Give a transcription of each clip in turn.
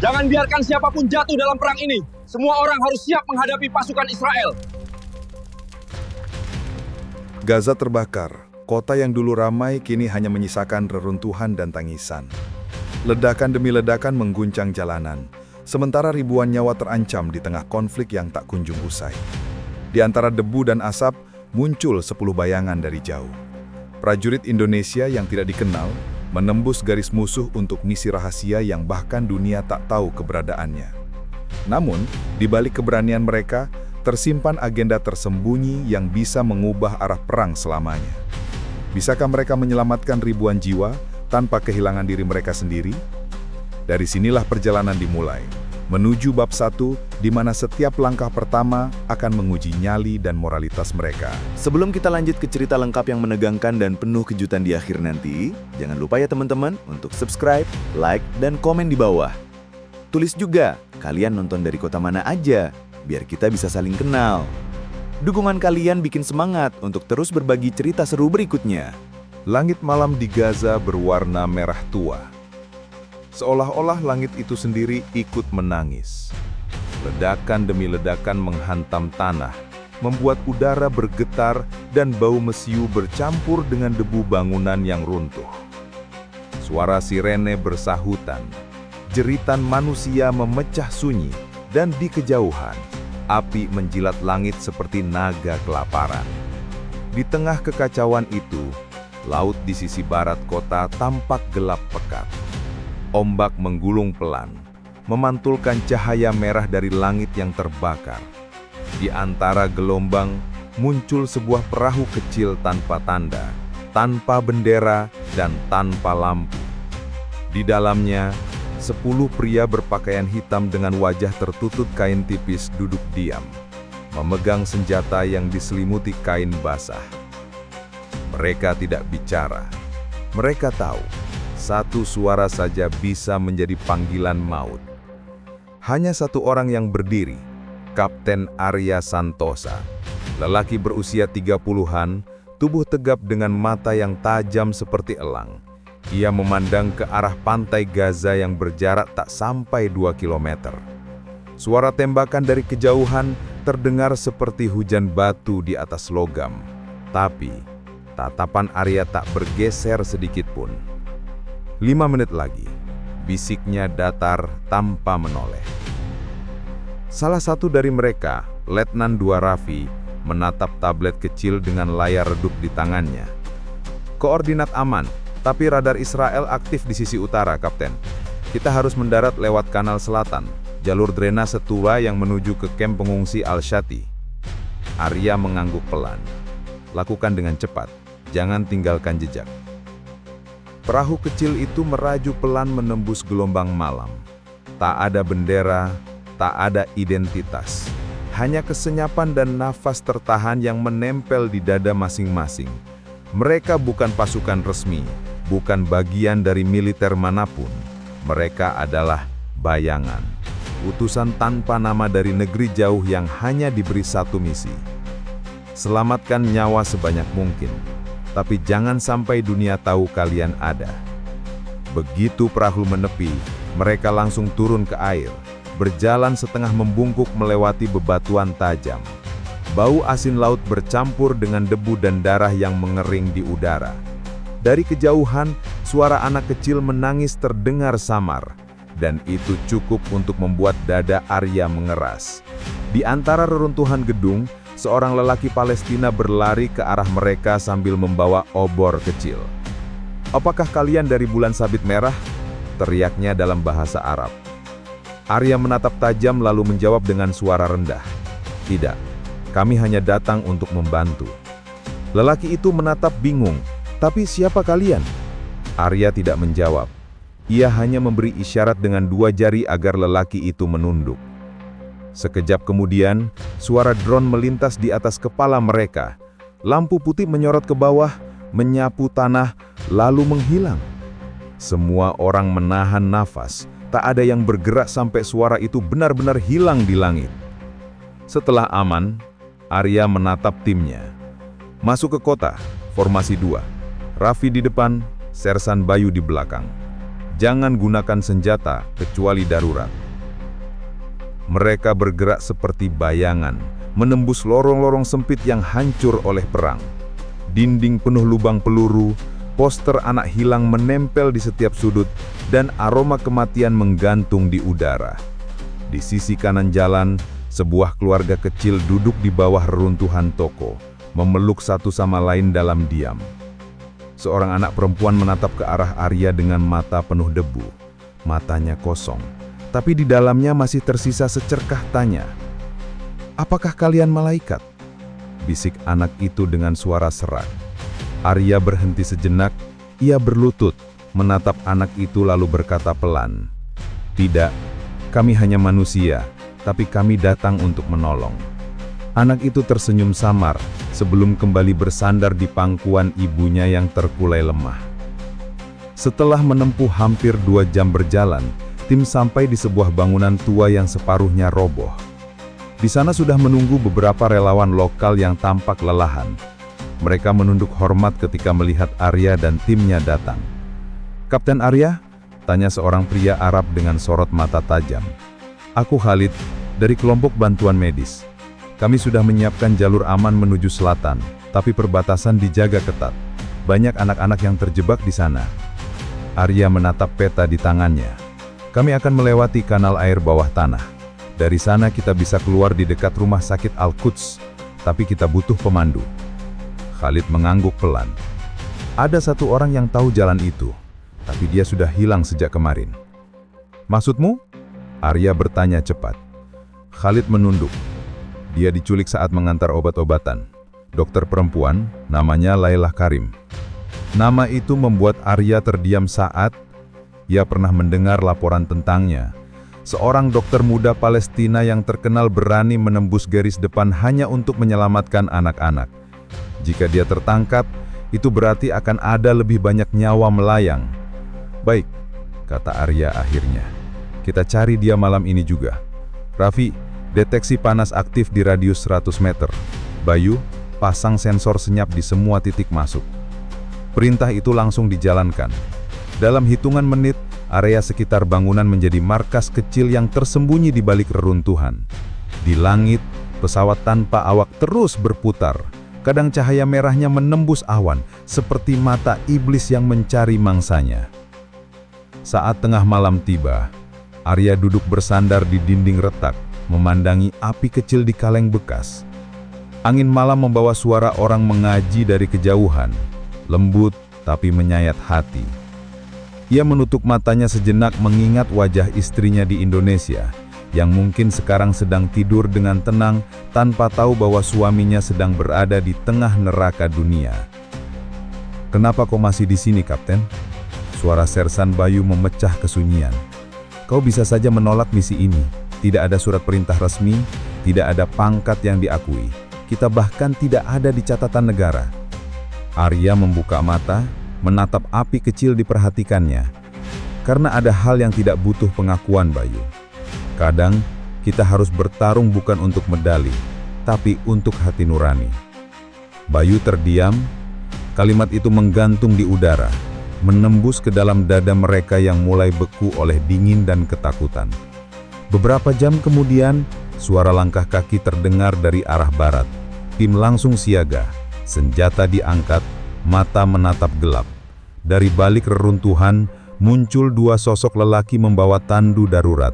Jangan biarkan siapapun jatuh dalam perang ini. Semua orang harus siap menghadapi pasukan Israel. Gaza terbakar. Kota yang dulu ramai kini hanya menyisakan reruntuhan dan tangisan. Ledakan demi ledakan mengguncang jalanan, sementara ribuan nyawa terancam di tengah konflik yang tak kunjung usai. Di antara debu dan asap, muncul 10 bayangan dari jauh. Prajurit Indonesia yang tidak dikenal, menembus garis musuh untuk misi rahasia yang bahkan dunia tak tahu keberadaannya. Namun, di balik keberanian mereka, tersimpan agenda tersembunyi yang bisa mengubah arah perang selamanya. Bisakah mereka menyelamatkan ribuan jiwa tanpa kehilangan diri mereka sendiri? Dari sinilah perjalanan dimulai, menuju bab 1 di mana setiap langkah pertama akan menguji nyali dan moralitas mereka. Sebelum kita lanjut ke cerita lengkap yang menegangkan dan penuh kejutan di akhir nanti, jangan lupa ya teman-teman untuk subscribe, like, dan komen di bawah. Tulis juga, kalian nonton dari kota mana aja, biar kita bisa saling kenal. Dukungan kalian bikin semangat untuk terus berbagi cerita seru berikutnya. Langit malam di Gaza berwarna merah tua. Seolah-olah langit itu sendiri ikut menangis. Ledakan demi ledakan menghantam tanah, membuat udara bergetar dan bau mesiu bercampur dengan debu bangunan yang runtuh. Suara sirene bersahutan, jeritan manusia memecah sunyi, dan di kejauhan, api menjilat langit seperti naga kelaparan. Di tengah kekacauan itu, laut di sisi barat kota tampak gelap pekat. Ombak menggulung pelan, memantulkan cahaya merah dari langit yang terbakar. Di antara gelombang, muncul sebuah perahu kecil tanpa tanda, tanpa bendera, dan tanpa lampu. Di dalamnya, 10 pria berpakaian hitam dengan wajah tertutup kain tipis duduk diam, memegang senjata yang diselimuti kain basah. Mereka tidak bicara. Mereka tahu, satu suara saja bisa menjadi panggilan maut. Hanya satu orang yang berdiri, Kapten Arya Santosa. Lelaki berusia 30-an, tubuh tegap dengan mata yang tajam seperti elang. Ia memandang ke arah pantai Gaza yang berjarak tak sampai 2 kilometer. Suara tembakan dari kejauhan terdengar seperti hujan batu di atas logam. Tapi, tatapan Arya tak bergeser sedikit pun. 5 menit lagi, bisiknya datar tanpa menoleh. Salah satu dari mereka, Letnan II Raffi, menatap tablet kecil dengan layar redup di tangannya. Koordinat aman. Tapi radar Israel aktif di sisi utara, Kapten. Kita harus mendarat lewat kanal selatan, jalur drainase tua yang menuju ke kamp pengungsi Al-Shati. Arya mengangguk pelan. Lakukan dengan cepat, jangan tinggalkan jejak. Perahu kecil itu meraju pelan menembus gelombang malam. Tak ada bendera, tak ada identitas. Hanya kesenyapan dan nafas tertahan yang menempel di dada masing-masing. Mereka bukan pasukan resmi, bukan bagian dari militer manapun. Mereka adalah bayangan, utusan tanpa nama dari negeri jauh yang hanya diberi satu misi. Selamatkan nyawa sebanyak mungkin, tapi jangan sampai dunia tahu kalian ada. Begitu perahu menepi, mereka langsung turun ke air, berjalan setengah membungkuk melewati bebatuan tajam. Bau asin laut bercampur dengan debu dan darah yang mengering di udara. Dari kejauhan, suara anak kecil menangis terdengar samar, dan itu cukup untuk membuat dada Arya mengeras. Di antara reruntuhan gedung, seorang lelaki Palestina berlari ke arah mereka sambil membawa obor kecil. "Apakah kalian dari bulan sabit merah?" teriaknya dalam bahasa Arab. Arya menatap tajam lalu menjawab dengan suara rendah, "Tidak. Kami hanya datang untuk membantu." Lelaki itu menatap bingung, "Tapi siapa kalian?" Arya tidak menjawab. Ia hanya memberi isyarat dengan 2 jari agar lelaki itu menunduk. Sekejap kemudian, suara drone melintas di atas kepala mereka. Lampu putih menyorot ke bawah, menyapu tanah, lalu menghilang. Semua orang menahan nafas. Tak ada yang bergerak sampai suara itu benar-benar hilang di langit. Setelah aman, Arya menatap timnya. Masuk ke kota, formasi 2. Raffi di depan, Sersan Bayu di belakang. Jangan gunakan senjata kecuali darurat. Mereka bergerak seperti bayangan, menembus lorong-lorong sempit yang hancur oleh perang. Dinding penuh lubang peluru, poster anak hilang menempel di setiap sudut, dan aroma kematian menggantung di udara. Di sisi kanan jalan, sebuah keluarga kecil duduk di bawah reruntuhan toko, memeluk satu sama lain dalam diam. Seorang anak perempuan menatap ke arah Arya dengan mata penuh debu. Matanya kosong, tapi di dalamnya masih tersisa secerkah tanya. "Apakah kalian malaikat?" bisik anak itu dengan suara serak. Arya berhenti sejenak, ia berlutut, menatap anak itu lalu berkata pelan, "Tidak, kami hanya manusia, tapi kami datang untuk menolong." Anak itu tersenyum samar sebelum kembali bersandar di pangkuan ibunya yang terkulai lemah. Setelah menempuh hampir 2 jam berjalan, tim sampai di sebuah bangunan tua yang separuhnya roboh. Di sana sudah menunggu beberapa relawan lokal yang tampak lelahan. Mereka menunduk hormat ketika melihat Arya dan timnya datang. "Kapten Arya?" tanya seorang pria Arab dengan sorot mata tajam. "Aku Khalid, dari kelompok bantuan medis. Kami sudah menyiapkan jalur aman menuju selatan, tapi perbatasan dijaga ketat. Banyak anak-anak yang terjebak di sana." Arya menatap peta di tangannya. "Kami akan melewati kanal air bawah tanah. Dari sana kita bisa keluar di dekat rumah sakit Al-Quds, tapi kita butuh pemandu." Khalid mengangguk pelan. "Ada satu orang yang tahu jalan itu, tapi dia sudah hilang sejak kemarin." "Maksudmu?" Arya bertanya cepat. Khalid menunduk. Dia diculik saat mengantar obat-obatan. Dokter perempuan, namanya Lailah Karim. Nama itu membuat Arya terdiam saat ia pernah mendengar laporan tentangnya. Seorang dokter muda Palestina yang terkenal berani menembus garis depan hanya untuk menyelamatkan anak-anak. Jika dia tertangkap, itu berarti akan ada lebih banyak nyawa melayang. "Baik," kata Arya akhirnya. "Kita cari dia malam ini juga. Raffi, deteksi panas aktif di radius 100 meter. Bayu, pasang sensor senyap di semua titik masuk." Perintah itu langsung dijalankan. Dalam hitungan menit, area sekitar bangunan menjadi markas kecil yang tersembunyi di balik reruntuhan. Di langit, pesawat tanpa awak terus berputar. Kadang cahaya merahnya menembus awan, seperti mata iblis yang mencari mangsanya. Saat tengah malam tiba, Arya duduk bersandar di dinding retak, memandangi api kecil di kaleng bekas. Angin malam membawa suara orang mengaji dari kejauhan, lembut tapi menyayat hati. Ia menutup matanya sejenak mengingat wajah istrinya di Indonesia, yang mungkin sekarang sedang tidur dengan tenang tanpa tahu bahwa suaminya sedang berada di tengah neraka dunia. "Kenapa kau masih di sini, Kapten?" Suara Sersan Bayu memecah kesunyian. "Kau bisa saja menolak misi ini. Tidak ada surat perintah resmi, tidak ada pangkat yang diakui. Kita bahkan tidak ada di catatan negara." Arya membuka mata, menatap api kecil diperhatikannya. "Karena ada hal yang tidak butuh pengakuan, Bayu. Kadang, kita harus bertarung bukan untuk medali, tapi untuk hati nurani." Bayu terdiam. Kalimat itu menggantung di udara, menembus ke dalam dada mereka yang mulai beku oleh dingin dan ketakutan. Beberapa jam kemudian, suara langkah kaki terdengar dari arah barat. Tim langsung siaga, senjata diangkat, mata menatap gelap. Dari balik reruntuhan, muncul 2 sosok lelaki membawa tandu darurat.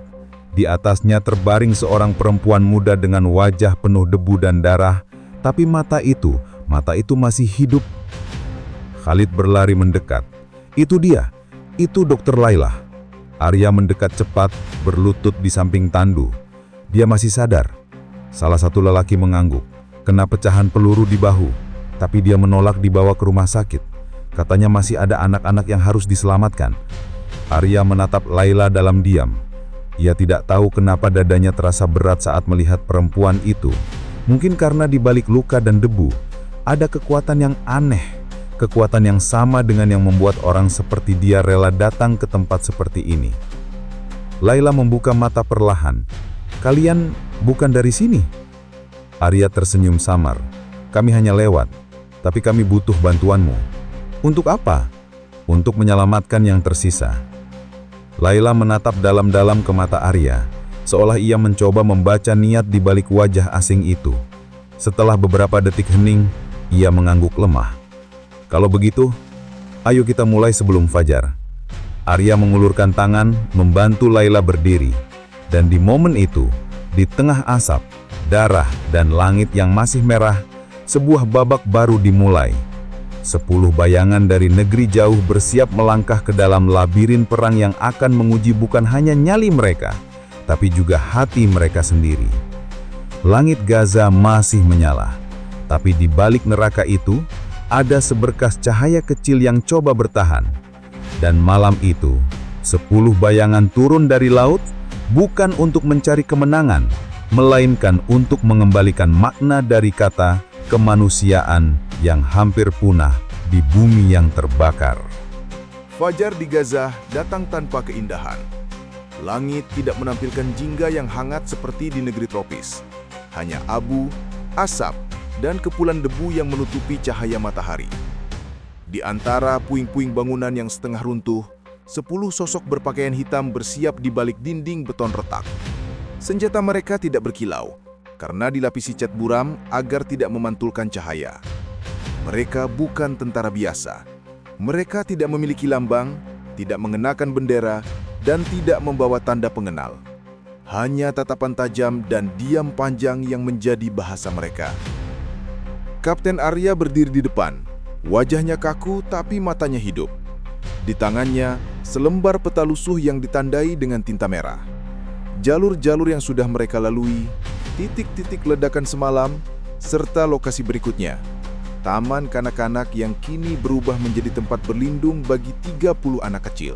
Di atasnya terbaring seorang perempuan muda dengan wajah penuh debu dan darah, tapi mata itu masih hidup. Khalid berlari mendekat. "Itu dia, itu Dokter Lailah." Arya mendekat cepat, berlutut di samping tandu. "Dia masih sadar." Salah satu lelaki mengangguk. "Kena pecahan peluru di bahu, tapi dia menolak dibawa ke rumah sakit. Katanya masih ada anak-anak yang harus diselamatkan." Arya menatap Lailah dalam diam. Ia tidak tahu kenapa dadanya terasa berat saat melihat perempuan itu. Mungkin karena di balik luka dan debu, ada kekuatan yang aneh. Kekuatan yang sama dengan yang membuat orang seperti dia rela datang ke tempat seperti ini. Lailah membuka mata perlahan. "Kalian bukan dari sini?" Arya tersenyum samar. "Kami hanya lewat, tapi kami butuh bantuanmu." "Untuk apa?" "Untuk menyelamatkan yang tersisa." Layla menatap dalam-dalam ke mata Arya, seolah ia mencoba membaca niat di balik wajah asing itu. Setelah beberapa detik hening, ia mengangguk lemah. Kalau begitu, ayo kita mulai sebelum fajar. Arya mengulurkan tangan, membantu Layla berdiri. Dan di momen itu, di tengah asap, darah, dan langit yang masih merah, sebuah babak baru dimulai. 10 bayangan dari negeri jauh bersiap melangkah ke dalam labirin perang yang akan menguji bukan hanya nyali mereka, tapi juga hati mereka sendiri. Langit Gaza masih menyala, tapi di balik neraka itu, ada seberkas cahaya kecil yang coba bertahan. Dan malam itu, 10 bayangan turun dari laut, bukan untuk mencari kemenangan, melainkan untuk mengembalikan makna dari kata kemanusiaan yang hampir punah di bumi yang terbakar. Fajar di Gaza datang tanpa keindahan. Langit tidak menampilkan jingga yang hangat seperti di negeri tropis. Hanya abu, asap, dan kepulan debu yang menutupi cahaya matahari. Di antara puing-puing bangunan yang setengah runtuh, 10 sosok berpakaian hitam bersiap di balik dinding beton retak. Senjata mereka tidak berkilau, karena dilapisi cat buram agar tidak memantulkan cahaya. Mereka bukan tentara biasa. Mereka tidak memiliki lambang, tidak mengenakan bendera, dan tidak membawa tanda pengenal. Hanya tatapan tajam dan diam panjang yang menjadi bahasa mereka. Kapten Arya berdiri di depan. Wajahnya kaku tapi matanya hidup. Di tangannya, selembar peta lusuh yang ditandai dengan tinta merah. Jalur-jalur yang sudah mereka lalui, titik-titik ledakan semalam, serta lokasi berikutnya. Taman kanak-kanak yang kini berubah menjadi tempat berlindung bagi 30 anak kecil.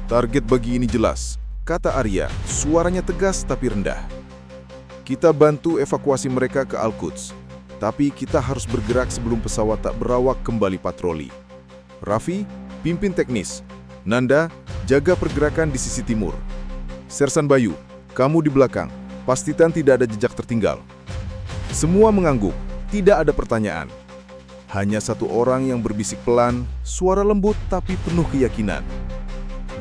Target bagi ini jelas, kata Arya, suaranya tegas tapi rendah. Kita bantu evakuasi mereka ke Al-Quds, tapi kita harus bergerak sebelum pesawat tak berawak kembali patroli. Raffi, pimpin teknis. Nanda, jaga pergerakan di sisi timur. Sersan Bayu, kamu di belakang. Pastikan tidak ada jejak tertinggal. Semua mengangguk, tidak ada pertanyaan. Hanya satu orang yang berbisik pelan, suara lembut tapi penuh keyakinan.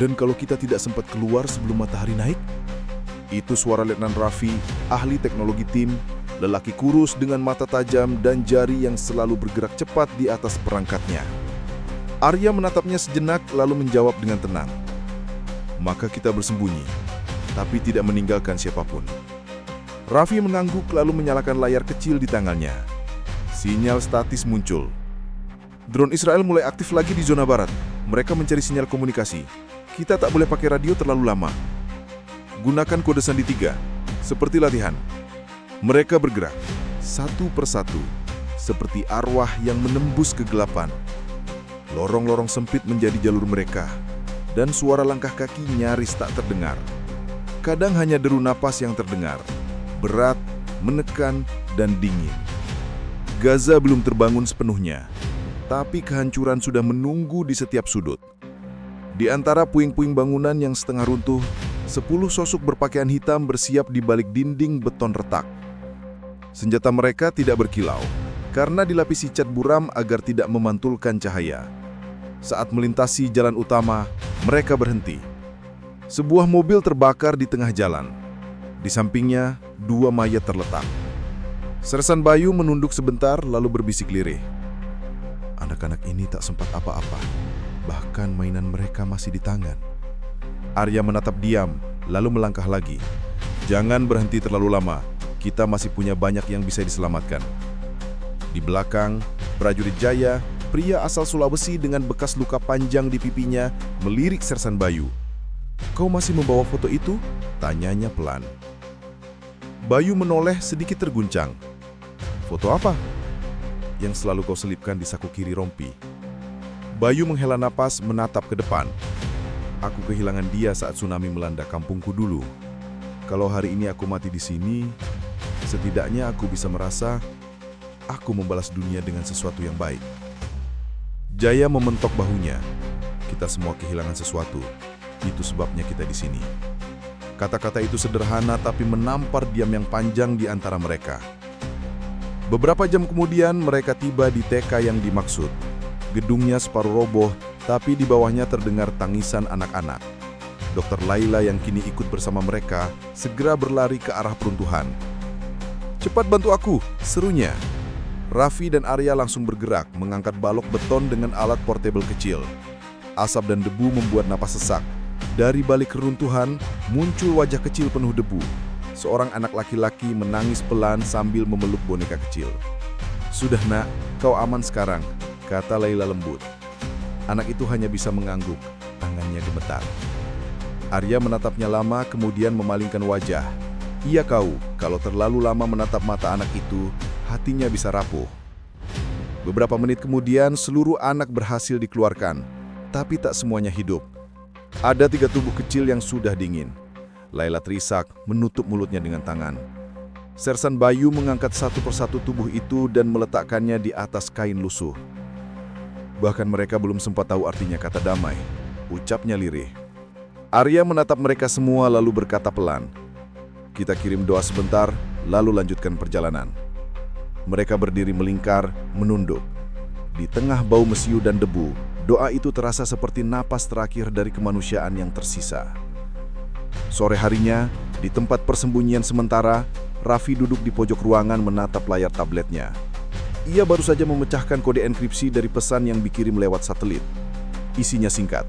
Dan kalau kita tidak sempat keluar sebelum matahari naik? Itu suara Letnan Raffi, ahli teknologi tim, lelaki kurus dengan mata tajam dan jari yang selalu bergerak cepat di atas perangkatnya. Arya menatapnya sejenak lalu menjawab dengan tenang. Maka kita bersembunyi, tapi tidak meninggalkan siapapun. Raffi mengangguk lalu menyalakan layar kecil di tangannya. Sinyal statis muncul. Drone Israel mulai aktif lagi di zona barat. Mereka mencari sinyal komunikasi. Kita tak boleh pakai radio terlalu lama. Gunakan kode sandi 3, seperti latihan. Mereka bergerak, satu persatu, seperti arwah yang menembus kegelapan. Lorong-lorong sempit menjadi jalur mereka, dan suara langkah kaki nyaris tak terdengar. Kadang hanya deru napas yang terdengar, berat, menekan, dan dingin. Gaza belum terbangun sepenuhnya, tapi kehancuran sudah menunggu di setiap sudut. Di antara puing-puing bangunan yang setengah runtuh, 10 sosok berpakaian hitam bersiap di balik dinding beton retak. Senjata mereka tidak berkilau, karena dilapisi cat buram agar tidak memantulkan cahaya. Saat melintasi jalan utama, mereka berhenti. Sebuah mobil terbakar di tengah jalan. Di sampingnya, 2 mayat terletak. Sersan Bayu menunduk sebentar lalu berbisik lirih. Anak-anak ini tak sempat apa-apa. Bahkan mainan mereka masih di tangan. Arya menatap diam, lalu melangkah lagi. Jangan berhenti terlalu lama. Kita masih punya banyak yang bisa diselamatkan. Di belakang, prajurit Jaya, pria asal Sulawesi dengan bekas luka panjang di pipinya, melirik Sersan Bayu. Kau masih membawa foto itu? Tanyanya pelan. Bayu menoleh sedikit terguncang. Foto apa? Yang selalu kau selipkan di saku kiri rompi. Bayu menghela napas menatap ke depan. Aku kehilangan dia saat tsunami melanda kampungku dulu. Kalau hari ini aku mati di sini, setidaknya aku bisa merasa aku membalas dunia dengan sesuatu yang baik. Jaya mementok bahunya. Kita semua kehilangan sesuatu. Itu sebabnya kita di sini. Kata-kata itu sederhana tapi menampar diam yang panjang di antara mereka. Beberapa jam kemudian mereka tiba di TK yang dimaksud. Gedungnya separuh roboh, tapi di bawahnya terdengar tangisan anak-anak. Dokter Laila yang kini ikut bersama mereka segera berlari ke arah peruntuhan. "Cepat bantu aku!" serunya. Raffi dan Arya langsung bergerak mengangkat balok beton dengan alat portable kecil. Asap dan debu membuat napas sesak. Dari balik keruntuhan muncul wajah kecil penuh debu. Seorang anak laki-laki menangis pelan sambil memeluk boneka kecil. "Sudah nak, kau aman sekarang," kata Laila lembut. Anak itu hanya bisa mengangguk, tangannya gemetar. Arya menatapnya lama kemudian memalingkan wajah. Ia tahu kalau terlalu lama menatap mata anak itu, hatinya bisa rapuh. Beberapa menit kemudian seluruh anak berhasil dikeluarkan, tapi tak semuanya hidup. Ada 3 tubuh kecil yang sudah dingin. Laila terisak menutup mulutnya dengan tangan. Sersan Bayu mengangkat satu persatu tubuh itu dan meletakkannya di atas kain lusuh. Bahkan mereka belum sempat tahu artinya kata damai, ucapnya lirih. Arya menatap mereka semua lalu berkata pelan, "Kita kirim doa sebentar, lalu lanjutkan perjalanan." Mereka berdiri melingkar, menunduk. Di tengah bau mesiu dan debu, doa itu terasa seperti napas terakhir dari kemanusiaan yang tersisa. Sore harinya, di tempat persembunyian sementara, Raffi duduk di pojok ruangan menatap layar tabletnya. Ia baru saja memecahkan kode enkripsi dari pesan yang dikirim lewat satelit. Isinya singkat.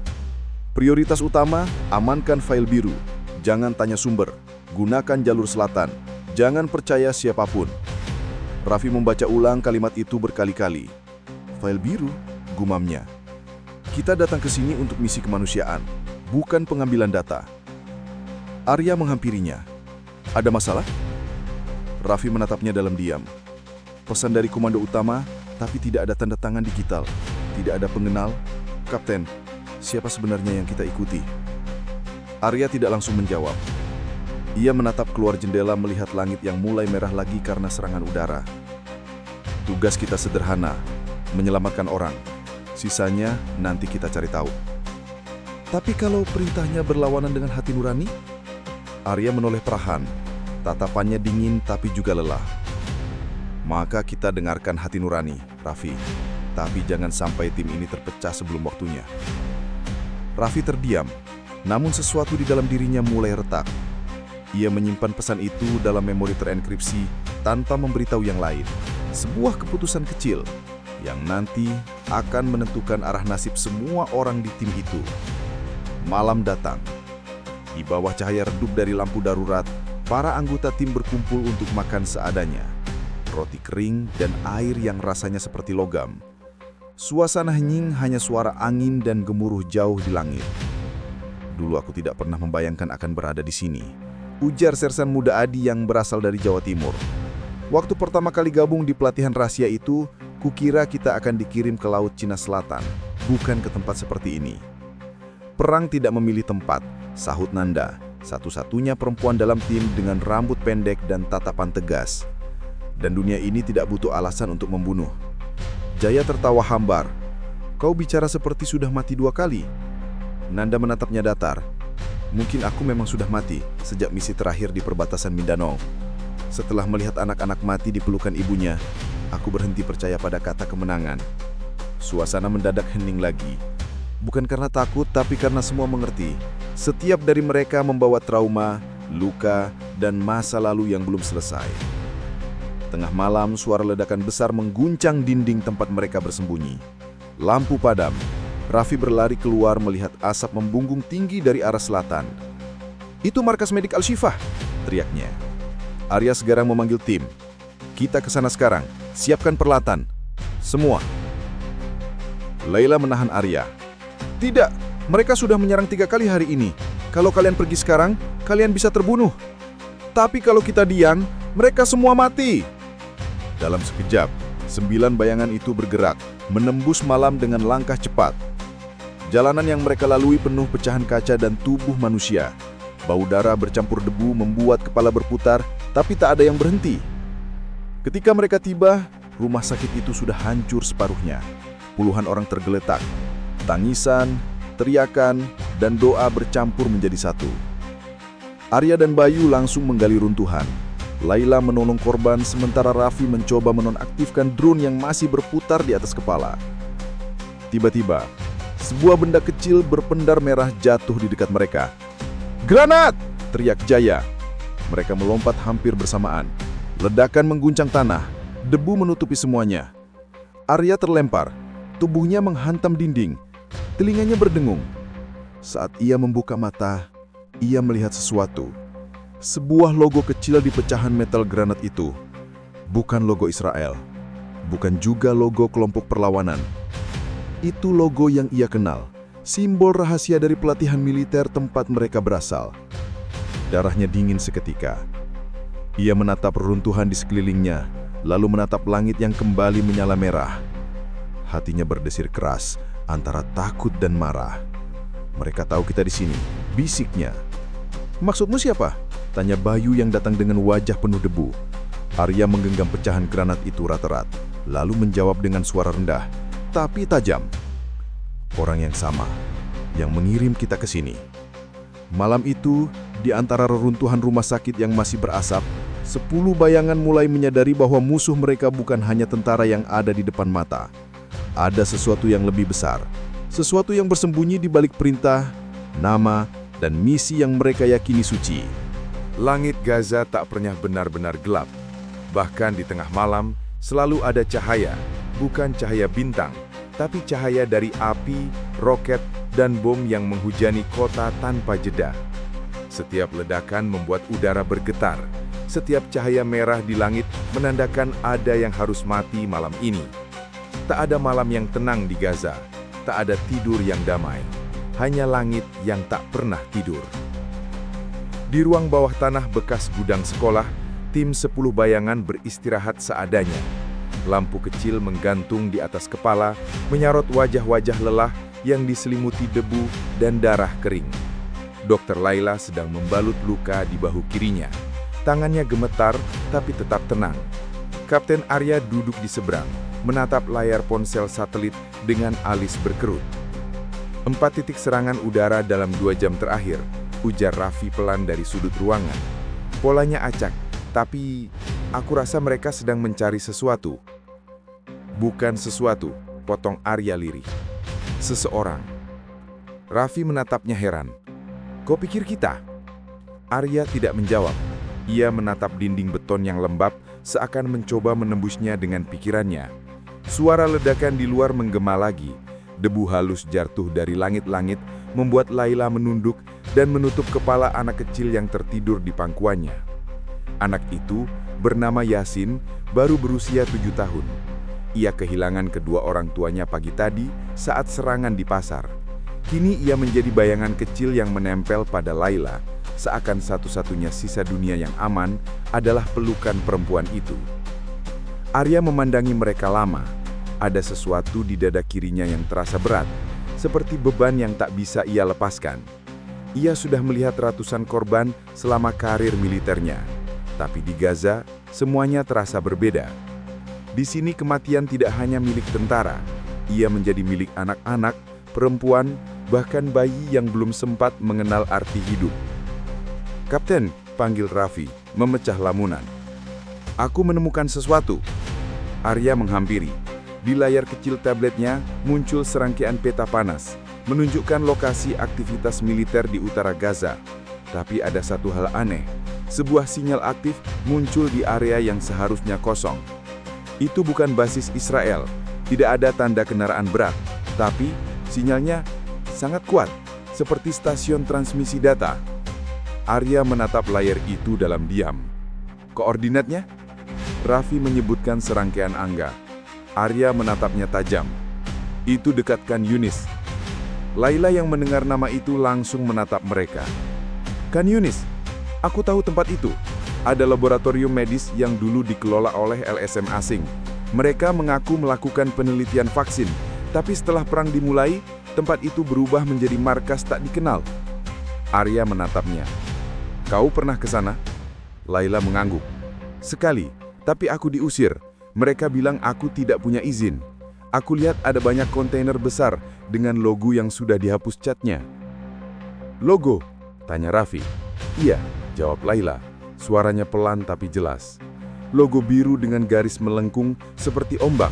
Prioritas utama, amankan file biru. Jangan tanya sumber. Gunakan jalur selatan. Jangan percaya siapapun. Raffi membaca ulang kalimat itu berkali-kali. "File biru," gumamnya. "Kita datang ke sini untuk misi kemanusiaan, bukan pengambilan data." Arya menghampirinya. "Ada masalah?" Raffi menatapnya dalam diam. "Pesan dari komando utama, tapi tidak ada tanda tangan digital. Tidak ada pengenal. Kapten, siapa sebenarnya yang kita ikuti?" Arya tidak langsung menjawab. Ia menatap keluar jendela melihat langit yang mulai merah lagi karena serangan udara. "Tugas kita sederhana, menyelamatkan orang. Sisanya nanti kita cari tahu." "Tapi kalau perintahnya berlawanan dengan hati nurani?" Arya menoleh perlahan. Tatapannya dingin tapi juga lelah. "Maka kita dengarkan hati nurani, Raffi. Tapi jangan sampai tim ini terpecah sebelum waktunya." Raffi terdiam, namun sesuatu di dalam dirinya mulai retak. Ia menyimpan pesan itu dalam memori terenkripsi tanpa memberitahu yang lain. Sebuah keputusan kecil yang nanti akan menentukan arah nasib semua orang di tim itu. Malam datang. Di bawah cahaya redup dari lampu darurat, para anggota tim berkumpul untuk makan seadanya. Roti kering dan air yang rasanya seperti logam. Suasana hening, hanya suara angin dan gemuruh jauh di langit. "Dulu aku tidak pernah membayangkan akan berada di sini," ujar sersan muda Adi yang berasal dari Jawa Timur. "Waktu pertama kali gabung di pelatihan rahasia itu, kukira kita akan dikirim ke Laut Cina Selatan, bukan ke tempat seperti ini." "Perang tidak memilih tempat," sahut Nanda, satu-satunya perempuan dalam tim dengan rambut pendek dan tatapan tegas. "Dan dunia ini tidak butuh alasan untuk membunuh." Jaya tertawa hambar. "Kau bicara seperti sudah mati 2 kali." Nanda menatapnya datar. "Mungkin aku memang sudah mati sejak misi terakhir di perbatasan Mindanao. Setelah melihat anak-anak mati di pelukan ibunya, aku berhenti percaya pada kata kemenangan." Suasana mendadak hening lagi. Bukan karena takut, tapi karena semua mengerti. Setiap dari mereka membawa trauma, luka, dan masa lalu yang belum selesai. Tengah malam, suara ledakan besar mengguncang dinding tempat mereka bersembunyi. Lampu padam. Raffi berlari keluar melihat asap membungkung tinggi dari arah selatan. "Itu markas medik Al-Shifah," teriaknya. Arya segera memanggil tim. "Kita ke sana sekarang. Siapkan peralatan. Semua." Laila menahan Arya. "Tidak, mereka sudah menyerang 3 kali hari ini. Kalau kalian pergi sekarang, kalian bisa terbunuh. Tapi kalau kita diam, mereka semua mati." Dalam sekejap, 9 bayangan itu bergerak, menembus malam dengan langkah cepat. Jalanan yang mereka lalui penuh pecahan kaca dan tubuh manusia. Bau darah bercampur debu membuat kepala berputar, tapi tak ada yang berhenti. Ketika mereka tiba, rumah sakit itu sudah hancur separuhnya. Puluhan orang tergeletak. Tangisan, teriakan, dan doa bercampur menjadi satu. Arya dan Bayu langsung menggali runtuhan. Laila menolong korban sementara Raffi mencoba menonaktifkan drone yang masih berputar di atas kepala. Tiba-tiba, sebuah benda kecil berpendar merah jatuh di dekat mereka. Granat! Teriak Jaya. Mereka melompat hampir bersamaan. Ledakan mengguncang tanah, debu menutupi semuanya. Arya terlempar, tubuhnya menghantam dinding, telinganya berdengung. Saat ia membuka mata, ia melihat sesuatu. Sebuah logo kecil di pecahan metal granat itu. Bukan logo Israel, bukan juga logo kelompok perlawanan. Itu logo yang ia kenal, simbol rahasia dari pelatihan militer tempat mereka berasal. Darahnya dingin seketika. Ia menatap reruntuhan di sekelilingnya, lalu menatap langit yang kembali menyala merah. Hatinya berdesir keras antara takut dan marah. Mereka tahu kita di sini, bisiknya. Maksudmu siapa? Tanya Bayu yang datang dengan wajah penuh debu. Arya menggenggam pecahan granat itu rat-rat, lalu menjawab dengan suara rendah, tapi tajam. Orang yang sama, yang mengirim kita ke sini. Malam itu, di antara reruntuhan rumah sakit yang masih berasap, 10 bayangan mulai menyadari bahwa musuh mereka bukan hanya tentara yang ada di depan mata. Ada sesuatu yang lebih besar, sesuatu yang bersembunyi di balik perintah, nama, dan misi yang mereka yakini suci. Langit Gaza tak pernah benar-benar gelap. Bahkan di tengah malam, selalu ada cahaya, bukan cahaya bintang, tapi cahaya dari api, roket, dan bom yang menghujani kota tanpa jeda. Setiap ledakan membuat udara bergetar. Setiap cahaya merah di langit menandakan ada yang harus mati malam ini. Tak ada malam yang tenang di Gaza. Tak ada tidur yang damai. Hanya langit yang tak pernah tidur. Di ruang bawah tanah bekas gudang sekolah, tim 10 bayangan beristirahat seadanya. Lampu kecil menggantung di atas kepala, menyorot wajah-wajah lelah yang diselimuti debu dan darah kering. Dokter Laila sedang membalut luka di bahu kirinya. Tangannya gemetar, tapi tetap tenang. Kapten Arya duduk di seberang, menatap layar ponsel satelit dengan alis berkerut. 4 titik serangan udara dalam 2 jam terakhir, ujar Raffi pelan dari sudut ruangan. Polanya acak, tapi aku rasa mereka sedang mencari sesuatu. Bukan sesuatu, potong Arya lirih. Seseorang. Raffi menatapnya heran. Kau pikir kita? Arya tidak menjawab. Ia menatap dinding beton yang lembab, seakan mencoba menembusnya dengan pikirannya. Suara ledakan di luar menggema lagi. Debu halus jatuh dari langit-langit, membuat Laila menunduk dan menutup kepala anak kecil yang tertidur di pangkuannya. Anak itu, bernama Yasin, baru berusia 7 tahun. Ia kehilangan kedua orang tuanya pagi tadi saat serangan di pasar. Kini ia menjadi bayangan kecil yang menempel pada Laila, seakan satu-satunya sisa dunia yang aman adalah pelukan perempuan itu. Arya memandangi mereka lama. Ada sesuatu di dada kirinya yang terasa berat, seperti beban yang tak bisa ia lepaskan. Ia sudah melihat ratusan korban selama karir militernya. Tapi di Gaza, semuanya terasa berbeda. Di sini kematian tidak hanya milik tentara, ia menjadi milik anak-anak, perempuan, bahkan bayi yang belum sempat mengenal arti hidup. Kapten, panggil Raffi, memecah lamunan. Aku menemukan sesuatu. Arya menghampiri. Di layar kecil tabletnya muncul serangkaian peta panas, menunjukkan lokasi aktivitas militer di utara Gaza. Tapi ada satu hal aneh. Sebuah sinyal aktif muncul di area yang seharusnya kosong. Itu bukan basis Israel, tidak ada tanda kendaraan berat, tapi sinyalnya sangat kuat, seperti stasiun transmisi data. Arya menatap layar itu dalam diam. Koordinatnya? Raffi menyebutkan serangkaian angka. Arya menatapnya tajam. Itu dekat Khan Yunis. Laila yang mendengar nama itu langsung menatap mereka. Khan Yunis, aku tahu tempat itu. Ada laboratorium medis yang dulu dikelola oleh LSM asing. Mereka mengaku melakukan penelitian vaksin, tapi setelah perang dimulai, tempat itu berubah menjadi markas tak dikenal. Arya menatapnya. Kau pernah ke sana? Laila mengangguk. Sekali, tapi aku diusir. Mereka bilang aku tidak punya izin. Aku lihat ada banyak kontainer besar dengan logo yang sudah dihapus catnya. Logo? Tanya Raffi. Iya, jawab Laila. Suaranya pelan tapi jelas. Logo biru dengan garis melengkung seperti ombak.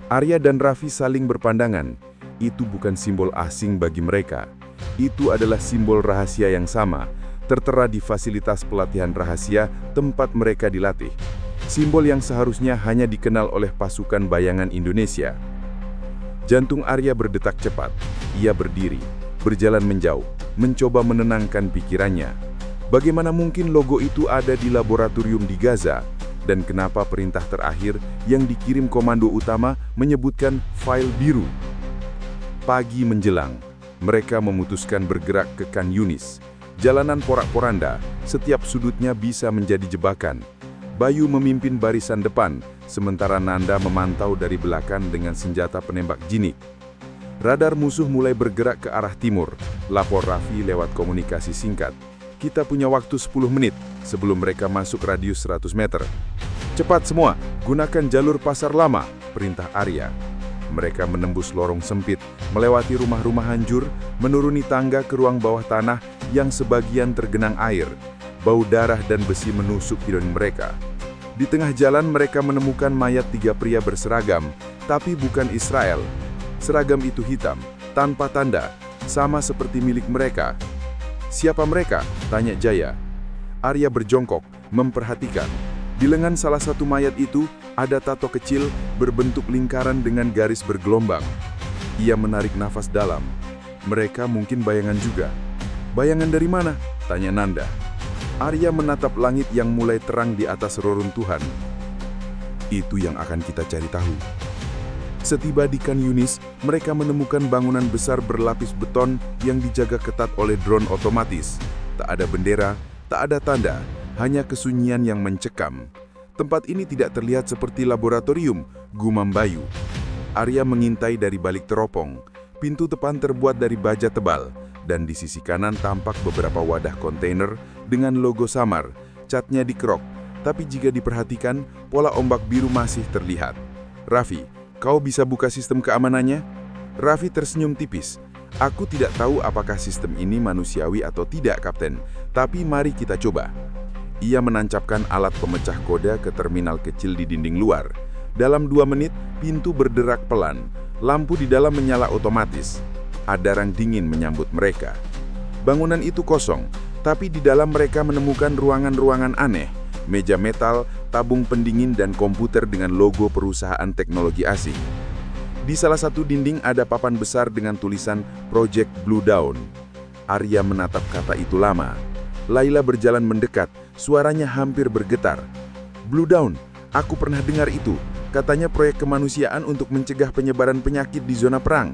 Arya dan Raffi saling berpandangan. Itu bukan simbol asing bagi mereka. Itu adalah simbol rahasia yang sama, tertera di fasilitas pelatihan rahasia tempat mereka dilatih. Simbol yang seharusnya hanya dikenal oleh pasukan bayangan Indonesia. Jantung Arya berdetak cepat. Ia berdiri, berjalan menjauh, mencoba menenangkan pikirannya. Bagaimana mungkin logo itu ada di laboratorium di Gaza? Dan kenapa perintah terakhir yang dikirim komando utama menyebutkan file biru? Pagi menjelang, mereka memutuskan bergerak ke Khan Yunis. Jalanan porak-poranda, setiap sudutnya bisa menjadi jebakan. Bayu memimpin barisan depan, sementara Nanda memantau dari belakang dengan senjata penembak jinik. Radar musuh mulai bergerak ke arah timur, lapor Raffi lewat komunikasi singkat. Kita punya waktu 10 menit sebelum mereka masuk radius 100 meter. Cepat semua, gunakan jalur pasar lama, perintah Arya. Mereka menembus lorong sempit, melewati rumah-rumah hancur, menuruni tangga ke ruang bawah tanah yang sebagian tergenang air. Bau darah dan besi menusuk hidung mereka. Di tengah jalan mereka menemukan mayat 3 pria berseragam, tapi bukan Israel. Seragam itu hitam, tanpa tanda, sama seperti milik mereka. Siapa mereka? Tanya Jaya. Arya berjongkok, memperhatikan. Di lengan salah satu mayat itu, ada tato kecil berbentuk lingkaran dengan garis bergelombang. Ia menarik nafas dalam. Mereka mungkin bayangan juga. Bayangan dari mana? Tanya Nanda. Arya menatap langit yang mulai terang di atas reruntuhan. Itu yang akan kita cari tahu. Setiba di Khan Yunis, mereka menemukan bangunan besar berlapis beton yang dijaga ketat oleh drone otomatis. Tak ada bendera, tak ada tanda, hanya kesunyian yang mencekam. Tempat ini tidak terlihat seperti laboratorium, gumam Bayu. Arya mengintai dari balik teropong. Pintu depan terbuat dari baja tebal, dan di sisi kanan tampak beberapa wadah kontainer dengan logo samar, catnya dikerok. Tapi jika diperhatikan, pola ombak biru masih terlihat. Raffi, kau bisa buka sistem keamanannya? Raffi tersenyum tipis. Aku tidak tahu apakah sistem ini manusiawi atau tidak, Kapten. Tapi mari kita coba. Ia menancapkan alat pemecah kode ke terminal kecil di dinding luar. Dalam 2 menit, pintu berderak pelan. Lampu di dalam menyala otomatis. Adarang dingin menyambut mereka. Bangunan itu kosong, tapi di dalam mereka menemukan ruangan-ruangan aneh. Meja metal, tabung pendingin, dan komputer dengan logo perusahaan teknologi asing. Di salah satu dinding ada papan besar dengan tulisan Project Blue Dawn. Arya menatap kata itu lama. Laila berjalan mendekat, suaranya hampir bergetar. Blue Dawn, aku pernah dengar itu. Katanya proyek kemanusiaan untuk mencegah penyebaran penyakit di zona perang.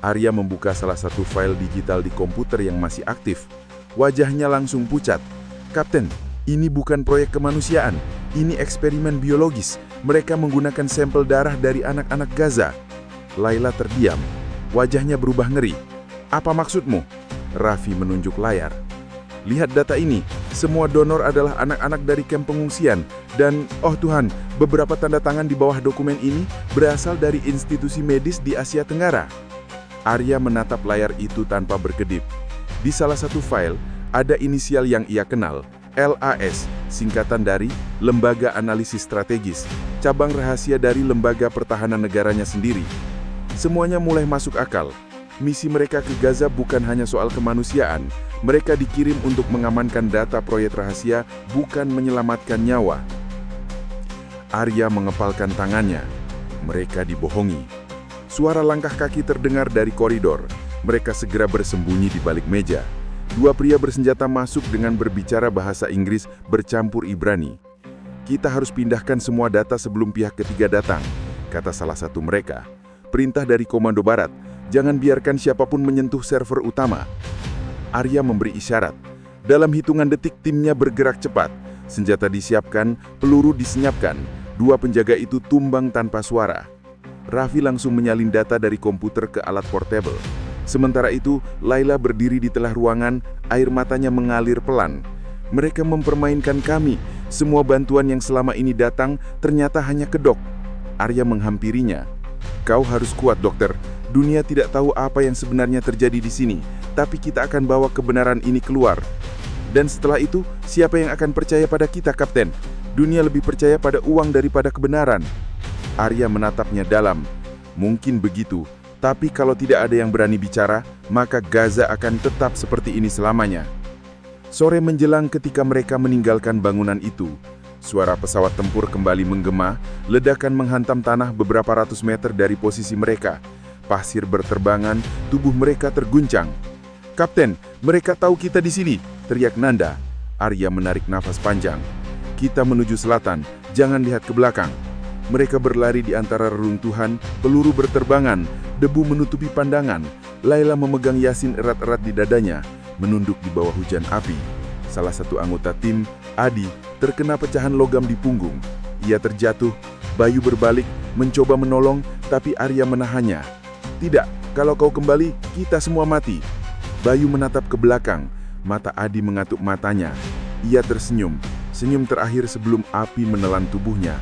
Arya membuka salah satu file digital di komputer yang masih aktif. Wajahnya langsung pucat. Kapten, ini bukan proyek kemanusiaan. Ini eksperimen biologis. Mereka menggunakan sampel darah dari anak-anak Gaza. Laila terdiam. Wajahnya berubah ngeri. Apa maksudmu? Raffi menunjuk layar. Lihat data ini, semua donor adalah anak-anak dari kamp pengungsian. Dan, oh Tuhan, beberapa tanda tangan di bawah dokumen ini berasal dari institusi medis di Asia Tenggara. Arya menatap layar itu tanpa berkedip. Di salah satu file, ada inisial yang ia kenal, LAS, singkatan dari Lembaga Analisis Strategis, cabang rahasia dari Lembaga Pertahanan Negaranya sendiri. Semuanya mulai masuk akal. Misi mereka ke Gaza bukan hanya soal kemanusiaan. Mereka dikirim untuk mengamankan data proyek rahasia, bukan menyelamatkan nyawa. Arya mengepalkan tangannya. Mereka dibohongi. Suara langkah kaki terdengar dari koridor. Mereka segera bersembunyi di balik meja. 2 pria bersenjata masuk dengan berbicara bahasa Inggris bercampur Ibrani. Kita harus pindahkan semua data sebelum pihak ketiga datang, kata salah satu mereka. Perintah dari Komando Barat. Jangan biarkan siapapun menyentuh server utama. Arya memberi isyarat. Dalam hitungan detik timnya bergerak cepat. Senjata disiapkan, peluru disenyapkan. 2 penjaga itu tumbang tanpa suara. Raffi langsung menyalin data dari komputer ke alat portable. Sementara itu, Laila berdiri di tengah ruangan, air matanya mengalir pelan. Mereka mempermainkan kami. Semua bantuan yang selama ini datang ternyata hanya kedok. Arya menghampirinya. Kau harus kuat, dokter. Dunia tidak tahu apa yang sebenarnya terjadi di sini, tapi kita akan bawa kebenaran ini keluar. Dan setelah itu, siapa yang akan percaya pada kita, Kapten? Dunia lebih percaya pada uang daripada kebenaran. Arya menatapnya dalam. Mungkin begitu, Tapi kalau tidak ada yang berani bicara, maka Gaza akan tetap seperti ini selamanya. Sore menjelang ketika mereka meninggalkan bangunan itu, suara pesawat tempur kembali menggema, ledakan menghantam tanah beberapa ratus meter dari posisi mereka. Pasir berterbangan, tubuh mereka terguncang. "Kapten, mereka tahu kita di sini," teriak Nanda. Arya menarik nafas panjang. "Kita menuju selatan, jangan lihat ke belakang." Mereka berlari di antara reruntuhan, peluru berterbangan, debu menutupi pandangan. Laila memegang Yasin erat-erat di dadanya, menunduk di bawah hujan api. Salah satu anggota tim, Adi, terkena pecahan logam di punggung. Ia terjatuh, Bayu berbalik, mencoba menolong, tapi Arya menahannya. "Tidak, kalau kau kembali, kita semua mati." Bayu menatap ke belakang, mata Adi mengatup matanya. Ia tersenyum, senyum terakhir sebelum api menelan tubuhnya.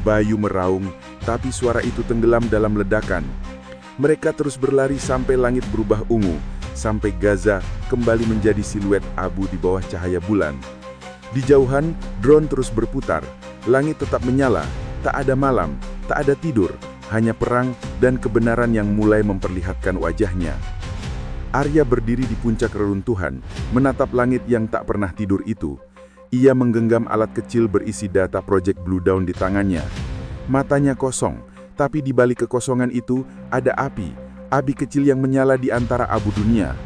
Bayu meraung, tapi suara itu tenggelam dalam ledakan. Mereka terus berlari sampai langit berubah ungu, sampai Gaza kembali menjadi siluet abu di bawah cahaya bulan. Di jauhan, drone terus berputar. Langit tetap menyala, tak ada malam, tak ada tidur, hanya perang dan kebenaran yang mulai memperlihatkan wajahnya. Arya berdiri di puncak reruntuhan, menatap langit yang tak pernah tidur itu. Ia menggenggam alat kecil berisi data Project Blue Dawn di tangannya. Matanya kosong, tapi di balik kekosongan itu ada api kecil yang menyala di antara abu dunia.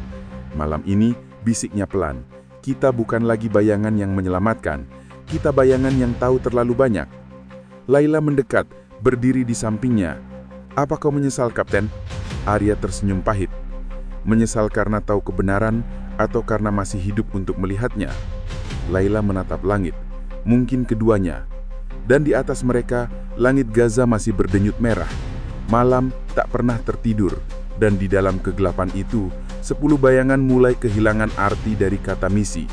"Malam ini," bisiknya pelan, "kita bukan lagi bayangan yang menyelamatkan, kita bayangan yang tahu terlalu banyak." Laila mendekat, berdiri di sampingnya. "Apa kau menyesal, Kapten?" Arya tersenyum pahit. "Menyesal karena tahu kebenaran atau karena masih hidup untuk melihatnya?" Laila menatap langit, mungkin keduanya. Dan di atas mereka, langit Gaza masih berdenyut merah. Malam tak pernah tertidur, dan di dalam kegelapan itu, 10 bayangan mulai kehilangan arti dari kata misi.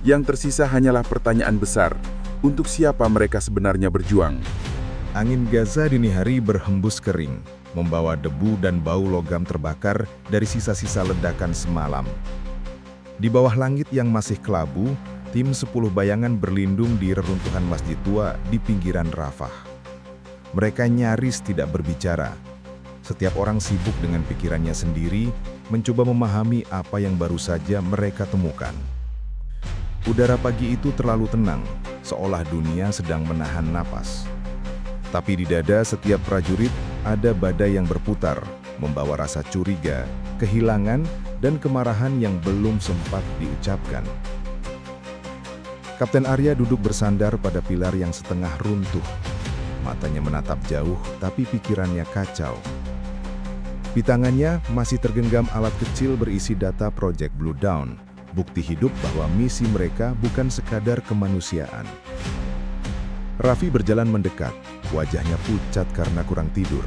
Yang tersisa hanyalah pertanyaan besar, untuk siapa mereka sebenarnya berjuang? Angin Gaza dini hari berhembus kering, membawa debu dan bau logam terbakar dari sisa-sisa ledakan semalam. Di bawah langit yang masih kelabu, tim 10 bayangan berlindung di reruntuhan masjid tua di pinggiran Rafah. Mereka nyaris tidak berbicara. Setiap orang sibuk dengan pikirannya sendiri, mencoba memahami apa yang baru saja mereka temukan. Udara pagi itu terlalu tenang, seolah dunia sedang menahan napas. Tapi di dada setiap prajurit ada badai yang berputar, membawa rasa curiga, kehilangan, dan kemarahan yang belum sempat diucapkan. Kapten Arya duduk bersandar pada pilar yang setengah runtuh. Matanya menatap jauh, tapi pikirannya kacau. Di tangannya masih tergenggam alat kecil berisi data Project Blue Dawn, bukti hidup bahwa misi mereka bukan sekadar kemanusiaan. Raffi berjalan mendekat, wajahnya pucat karena kurang tidur.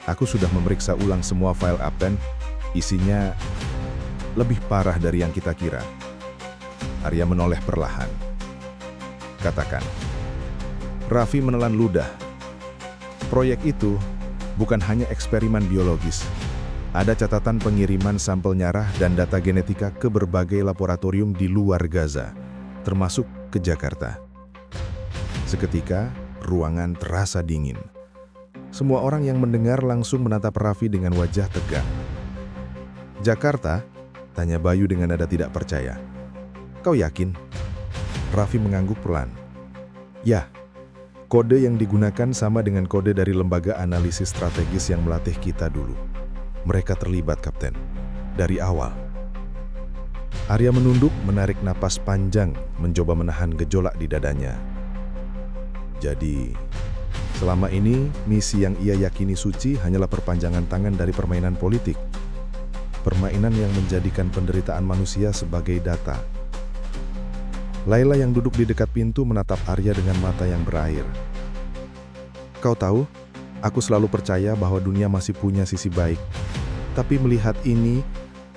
"Aku sudah memeriksa ulang semua file Kapten, isinya lebih parah dari yang kita kira." Arya menoleh perlahan. "Katakan." Raffi menelan ludah. "Proyek itu bukan hanya eksperimen biologis. Ada catatan pengiriman sampel nyarah dan data genetika ke berbagai laboratorium di luar Gaza, termasuk ke Jakarta." Seketika, ruangan terasa dingin. Semua orang yang mendengar langsung menatap Raffi dengan wajah tegang. "Jakarta?" tanya Bayu dengan nada tidak percaya. "Kau yakin?" Raffi mengangguk pelan. "Ya, kode yang digunakan sama dengan kode dari lembaga analisis strategis yang melatih kita dulu. Mereka terlibat, Kapten. Dari awal." Arya menunduk, menarik napas panjang, mencoba menahan gejolak di dadanya. Jadi, selama ini misi yang ia yakini suci hanyalah perpanjangan tangan dari permainan politik. Permainan yang menjadikan penderitaan manusia sebagai data. Laila yang duduk di dekat pintu menatap Arya dengan mata yang berair. "Kau tahu, aku selalu percaya bahwa dunia masih punya sisi baik. Tapi melihat ini,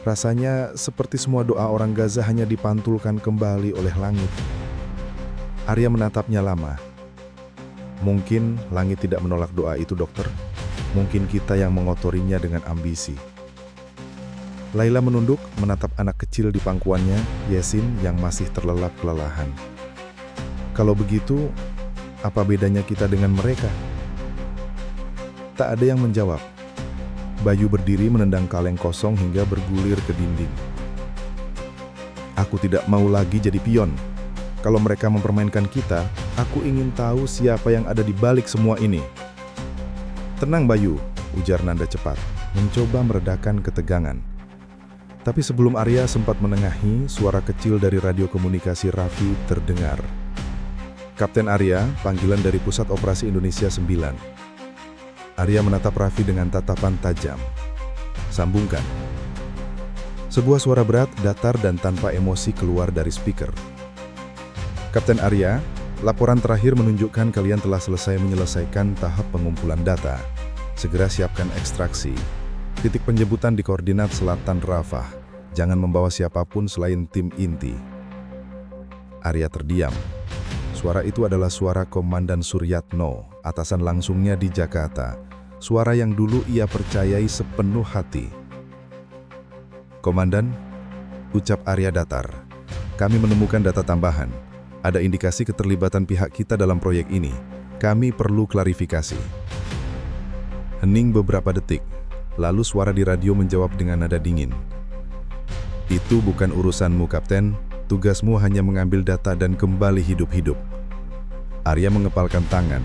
rasanya seperti semua doa orang Gaza hanya dipantulkan kembali oleh langit." Arya menatapnya lama. "Mungkin langit tidak menolak doa itu, dokter. Mungkin kita yang mengotorinya dengan ambisi." Laila menunduk, menatap anak kecil di pangkuannya, Yasin yang masih terlelap kelelahan. "Kalau begitu, apa bedanya kita dengan mereka?" Tak ada yang menjawab. Bayu berdiri menendang kaleng kosong hingga bergulir ke dinding. Aku tidak mau lagi jadi pion. Kalau mereka mempermainkan kita, aku ingin tahu siapa yang ada di balik semua ini. Tenang Bayu, ujar nada cepat, mencoba meredakan ketegangan. Tapi sebelum Arya sempat menengahi, suara kecil dari radio komunikasi Raffi terdengar. Kapten Arya, panggilan dari Pusat Operasi Indonesia 9. Arya menatap Raffi dengan tatapan tajam. Sambungkan. Sebuah suara berat, datar dan tanpa emosi keluar dari speaker. Kapten Arya, laporan terakhir menunjukkan kalian telah selesai menyelesaikan tahap pengumpulan data. Segera siapkan ekstraksi. Titik penjemputan di koordinat selatan Rafah. Jangan membawa siapapun selain tim inti. Arya terdiam. Suara itu adalah suara Komandan Suryatno, atasan langsungnya di Jakarta. Suara yang dulu ia percayai sepenuh hati. Komandan, ucap Arya datar. Kami menemukan data tambahan. Ada indikasi keterlibatan pihak kita dalam proyek ini. Kami perlu klarifikasi. Hening beberapa detik, lalu suara di radio menjawab dengan nada dingin. Itu bukan urusanmu, Kapten. Tugasmu hanya mengambil data dan kembali hidup-hidup. Arya mengepalkan tangan.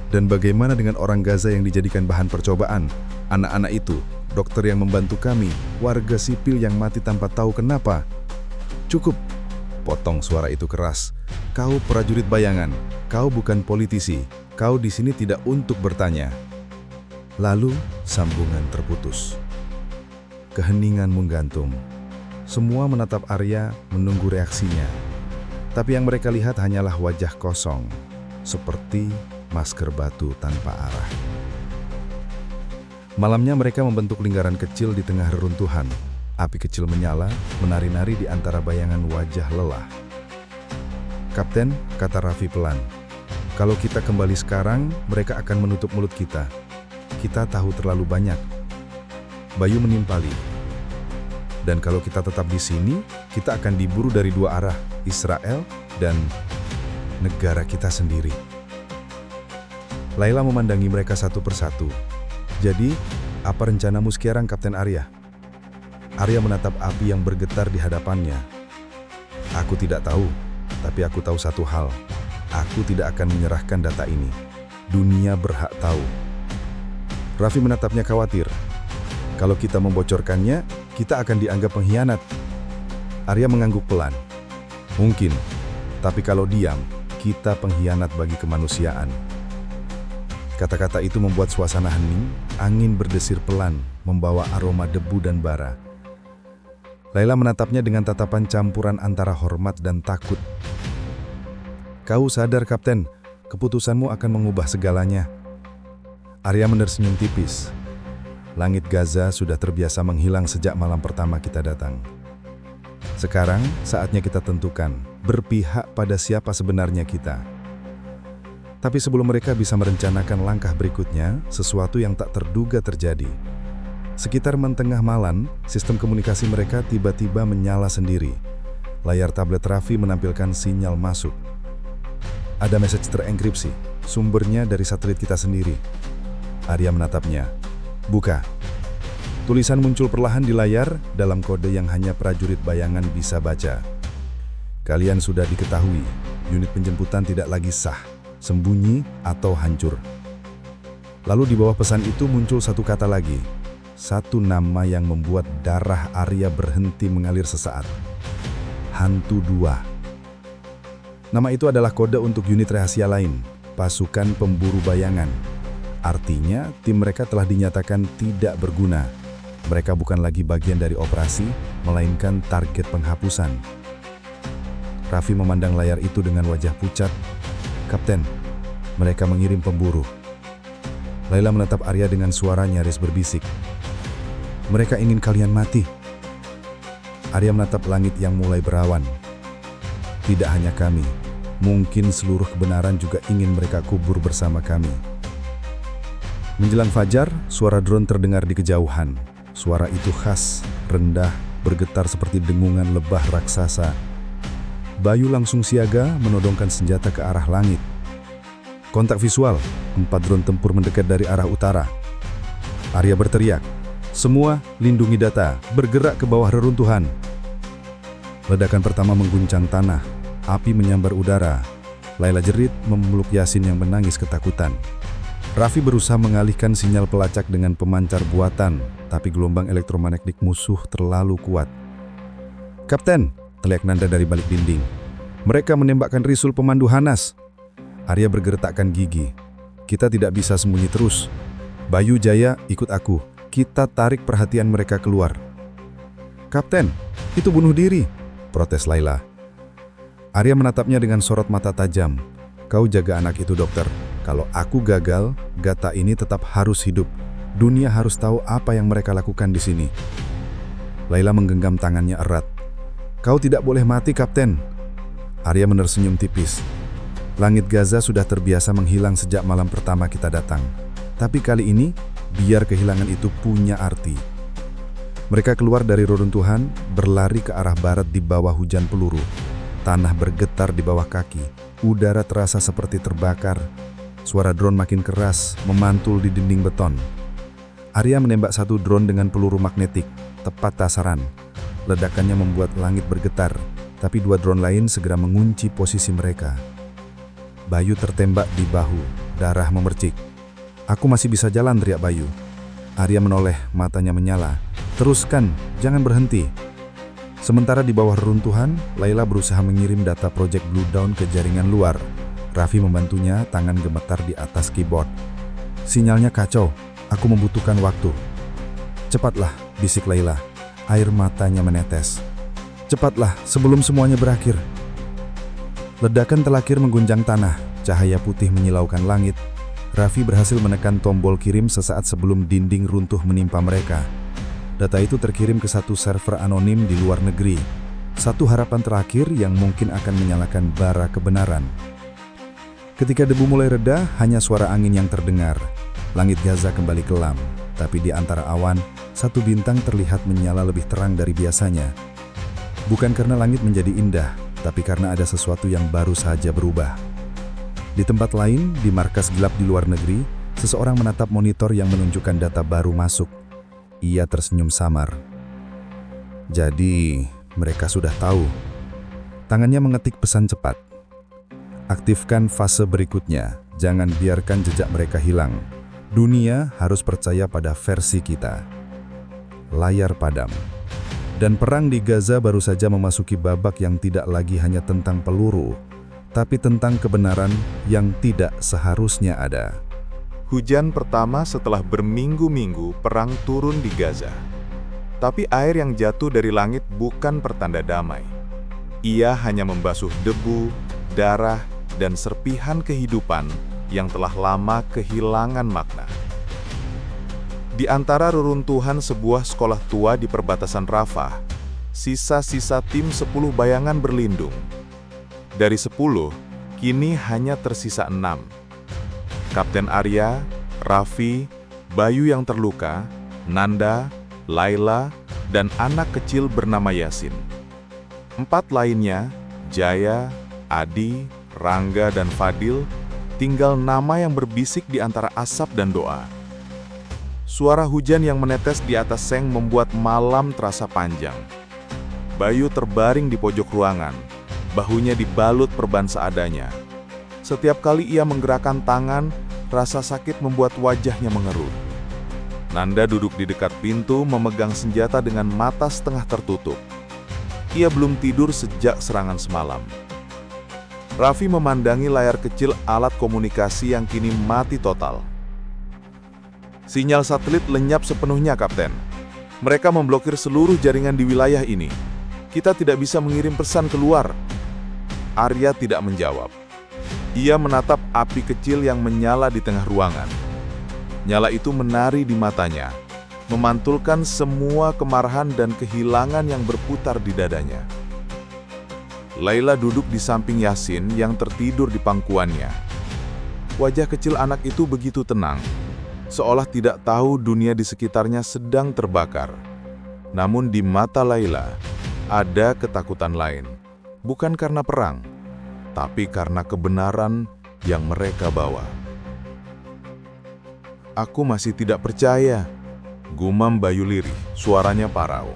Dan bagaimana dengan orang Gaza yang dijadikan bahan percobaan? Anak-anak itu, dokter yang membantu kami, warga sipil yang mati tanpa tahu kenapa. Cukup, potong suara itu keras. Kau prajurit bayangan, kau bukan politisi, kau di sini tidak untuk bertanya. Lalu, sambungan terputus. Keheningan menggantung. Semua menatap Arya menunggu reaksinya. Tapi yang mereka lihat hanyalah wajah kosong, seperti masker batu tanpa arah. Malamnya mereka membentuk lingkaran kecil di tengah reruntuhan. Api kecil menyala, menari-nari di antara bayangan wajah lelah. Kapten, kata Raffi pelan, kalau kita kembali sekarang, mereka akan menutup mulut kita. Kita tahu terlalu banyak. Bayu menimpali. Dan kalau kita tetap di sini, kita akan diburu dari dua arah, Israel dan negara kita sendiri. Laila memandangi mereka satu persatu. Jadi, apa rencanamu sekarang, Kapten Arya? Arya menatap api yang bergetar di hadapannya. Aku tidak tahu, tapi aku tahu satu hal. Aku tidak akan menyerahkan data ini. Dunia berhak tahu. Raffi menatapnya khawatir. Kalau kita membocorkannya, kita akan dianggap pengkhianat. Arya mengangguk pelan. Mungkin, tapi kalau diam, kita pengkhianat bagi kemanusiaan. Kata-kata itu membuat suasana hening, angin berdesir pelan, membawa aroma debu dan bara. Laila menatapnya dengan tatapan campuran antara hormat dan takut. Kau sadar, Kapten, keputusanmu akan mengubah segalanya. Arya menersenyum tipis. Langit Gaza sudah terbiasa menghilang sejak malam pertama kita datang. Sekarang, saatnya kita tentukan, berpihak pada siapa sebenarnya kita. Tapi sebelum mereka bisa merencanakan langkah berikutnya, sesuatu yang tak terduga terjadi. Sekitar tengah malam, sistem komunikasi mereka tiba-tiba menyala sendiri. Layar tablet Raffi menampilkan sinyal masuk. Ada message terenkripsi, sumbernya dari satelit kita sendiri. Arya menatapnya. Buka. Tulisan muncul perlahan di layar dalam kode yang hanya prajurit bayangan bisa baca. Kalian sudah diketahui, unit penjemputan tidak lagi sah, sembunyi atau hancur. Lalu di bawah pesan itu muncul satu kata lagi. Satu nama yang membuat darah Arya berhenti mengalir sesaat. Hantu 2. Nama itu adalah kode untuk unit rahasia lain, pasukan pemburu bayangan. Artinya, tim mereka telah dinyatakan tidak berguna. Mereka bukan lagi bagian dari operasi, melainkan target penghapusan. Raffi memandang layar itu dengan wajah pucat. Kapten, mereka mengirim pemburu. Laila menatap Arya dengan suara nyaris berbisik. Mereka ingin kalian mati. Arya menatap langit yang mulai berawan. Tidak hanya kami, mungkin seluruh kebenaran juga ingin mereka kubur bersama kami. Menjelang fajar, suara drone terdengar di kejauhan. Suara itu khas, rendah, bergetar seperti dengungan lebah raksasa. Bayu langsung siaga, menodongkan senjata ke arah langit. Kontak visual, 4 drone tempur mendekat dari arah utara. Arya berteriak, Semua lindungi data, bergerak ke bawah reruntuhan. Ledakan pertama mengguncang tanah, api menyambar udara. Laila jerit memeluk Yasin yang menangis ketakutan. Raffi berusaha mengalihkan sinyal pelacak dengan pemancar buatan, tapi gelombang elektromagnetik musuh terlalu kuat. "Kapten!" teriak Nanda dari balik dinding. "Mereka menembakkan risul pemandu Hanas." Arya bergeretakkan gigi. "Kita tidak bisa sembunyi terus. Bayu, Jaya, ikut aku. Kita tarik perhatian mereka keluar." "Kapten, itu bunuh diri!" protes Laila. Arya menatapnya dengan sorot mata tajam. "Kau jaga anak itu, dokter. Kalau aku gagal, Gata ini tetap harus hidup. Dunia harus tahu apa yang mereka lakukan di sini." Laila menggenggam tangannya erat. "Kau tidak boleh mati, Kapten." Arya menersenyum tipis. "Langit Gaza sudah terbiasa menghilang sejak malam pertama kita datang. Tapi kali ini, biar kehilangan itu punya arti." Mereka keluar dari reruntuhan, berlari ke arah barat di bawah hujan peluru. Tanah bergetar di bawah kaki, udara terasa seperti terbakar. Suara drone makin keras, memantul di dinding beton. Arya menembak satu drone dengan peluru magnetik, tepat sasaran. Ledakannya membuat langit bergetar, tapi dua drone lain segera mengunci posisi mereka. Bayu tertembak di bahu, darah memercik. "Aku masih bisa jalan," teriak Bayu. Arya menoleh, matanya menyala. "Teruskan, jangan berhenti." Sementara di bawah reruntuhan, Laila berusaha mengirim data Project Blue Dawn ke jaringan luar. Raffi membantunya, tangan gemetar di atas keyboard. "Sinyalnya kacau, aku membutuhkan waktu." "Cepatlah," bisik Laila. Air matanya menetes. "Cepatlah, sebelum semuanya berakhir." Ledakan terakhir mengguncang tanah, cahaya putih menyilaukan langit. Raffi berhasil menekan tombol kirim sesaat sebelum dinding runtuh menimpa mereka. Data itu terkirim ke satu server anonim di luar negeri. Satu harapan terakhir yang mungkin akan menyalakan bara kebenaran. Ketika debu mulai reda, hanya suara angin yang terdengar. Langit Gaza kembali kelam, tapi di antara awan, satu bintang terlihat menyala lebih terang dari biasanya. Bukan karena langit menjadi indah, tapi karena ada sesuatu yang baru saja berubah. Di tempat lain, di markas gelap di luar negeri, seseorang menatap monitor yang menunjukkan data baru masuk. Ia tersenyum samar. Jadi, mereka sudah tahu. Tangannya mengetik pesan cepat. "Aktifkan fase berikutnya, jangan biarkan jejak mereka hilang. Dunia harus percaya pada versi kita." Layar padam. Dan perang di Gaza baru saja memasuki babak yang tidak lagi hanya tentang peluru, tapi tentang kebenaran yang tidak seharusnya ada. Hujan pertama setelah berminggu-minggu perang turun di Gaza. Tapi air yang jatuh dari langit bukan pertanda damai. Ia hanya membasuh debu, darah, dan serpihan kehidupan yang telah lama kehilangan makna. Di antara reruntuhan sebuah sekolah tua di perbatasan Rafah, sisa-sisa tim 10 bayangan berlindung. Dari 10, kini hanya tersisa 6. Kapten Arya, Raffi, Bayu yang terluka, Nanda, Laila, dan anak kecil bernama Yasin. 4 lainnya, Jaya, Adi, Rangga, dan Fadil, tinggal nama yang berbisik di antara asap dan doa. Suara hujan yang menetes di atas seng membuat malam terasa panjang. Bayu terbaring di pojok ruangan, bahunya dibalut perban seadanya. Setiap kali ia menggerakkan tangan, rasa sakit membuat wajahnya mengerut. Nanda duduk di dekat pintu memegang senjata dengan mata setengah tertutup. Ia belum tidur sejak serangan semalam. Raffi memandangi layar kecil alat komunikasi yang kini mati total. "Sinyal satelit lenyap sepenuhnya, Kapten. Mereka memblokir seluruh jaringan di wilayah ini. Kita tidak bisa mengirim pesan keluar." Arya tidak menjawab. Ia menatap api kecil yang menyala di tengah ruangan. Nyala itu menari di matanya, memantulkan semua kemarahan dan kehilangan yang berputar di dadanya. Laila duduk di samping Yasin yang tertidur di pangkuannya. Wajah kecil anak itu begitu tenang, seolah tidak tahu dunia di sekitarnya sedang terbakar. Namun di mata Laila, ada ketakutan lain. Bukan karena perang, tapi karena kebenaran yang mereka bawa. "Aku masih tidak percaya," Gumam Bayu lirih, suaranya parau.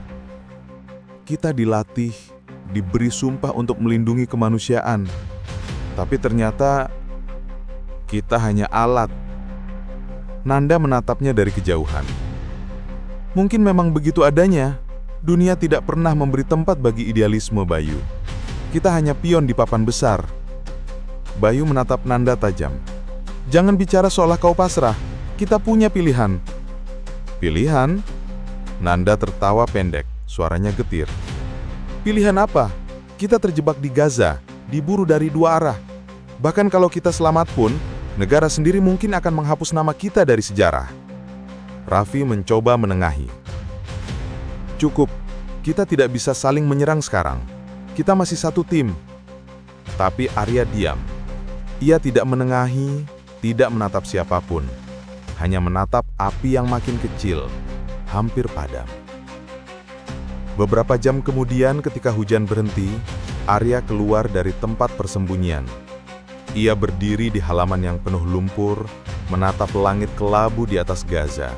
Kita dilatih, diberi sumpah untuk melindungi kemanusiaan. Tapi ternyata kita hanya alat. Nanda menatapnya dari kejauhan. Mungkin memang begitu adanya. Dunia tidak pernah memberi tempat bagi idealisme, Bayu. Kita hanya pion di papan besar. Bayu menatap Nanda tajam. Jangan bicara seolah kau pasrah. Kita punya pilihan. Pilihan? Nanda tertawa pendek, suaranya getir. Pilihan apa? Kita terjebak di Gaza, diburu dari dua arah. Bahkan kalau kita selamat pun, negara sendiri mungkin akan menghapus nama kita dari sejarah. Raffi mencoba menengahi. Cukup, kita tidak bisa saling menyerang sekarang. Kita masih satu tim. Tapi Arya diam. Ia tidak menengahi, tidak menatap siapapun. Hanya menatap api yang makin kecil, hampir padam. Beberapa jam kemudian ketika hujan berhenti, Arya keluar dari tempat persembunyian. Ia berdiri di halaman yang penuh lumpur, menatap langit kelabu di atas Gaza.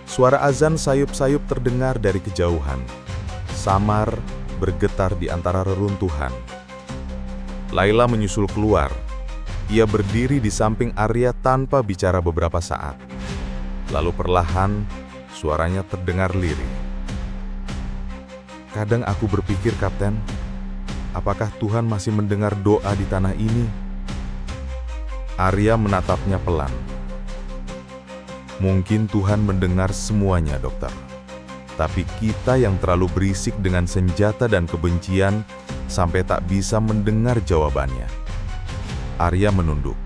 Suara azan sayup-sayup terdengar dari kejauhan. Samar bergetar di antara reruntuhan. Laila menyusul keluar. Ia berdiri di samping Arya tanpa bicara beberapa saat. Lalu perlahan, suaranya terdengar lirih. Kadang aku berpikir, Kapten, apakah Tuhan masih mendengar doa di tanah ini? Arya menatapnya pelan. Mungkin Tuhan mendengar semuanya, Dokter. Tapi kita yang terlalu berisik dengan senjata dan kebencian sampai tak bisa mendengar jawabannya. Arya menunduk.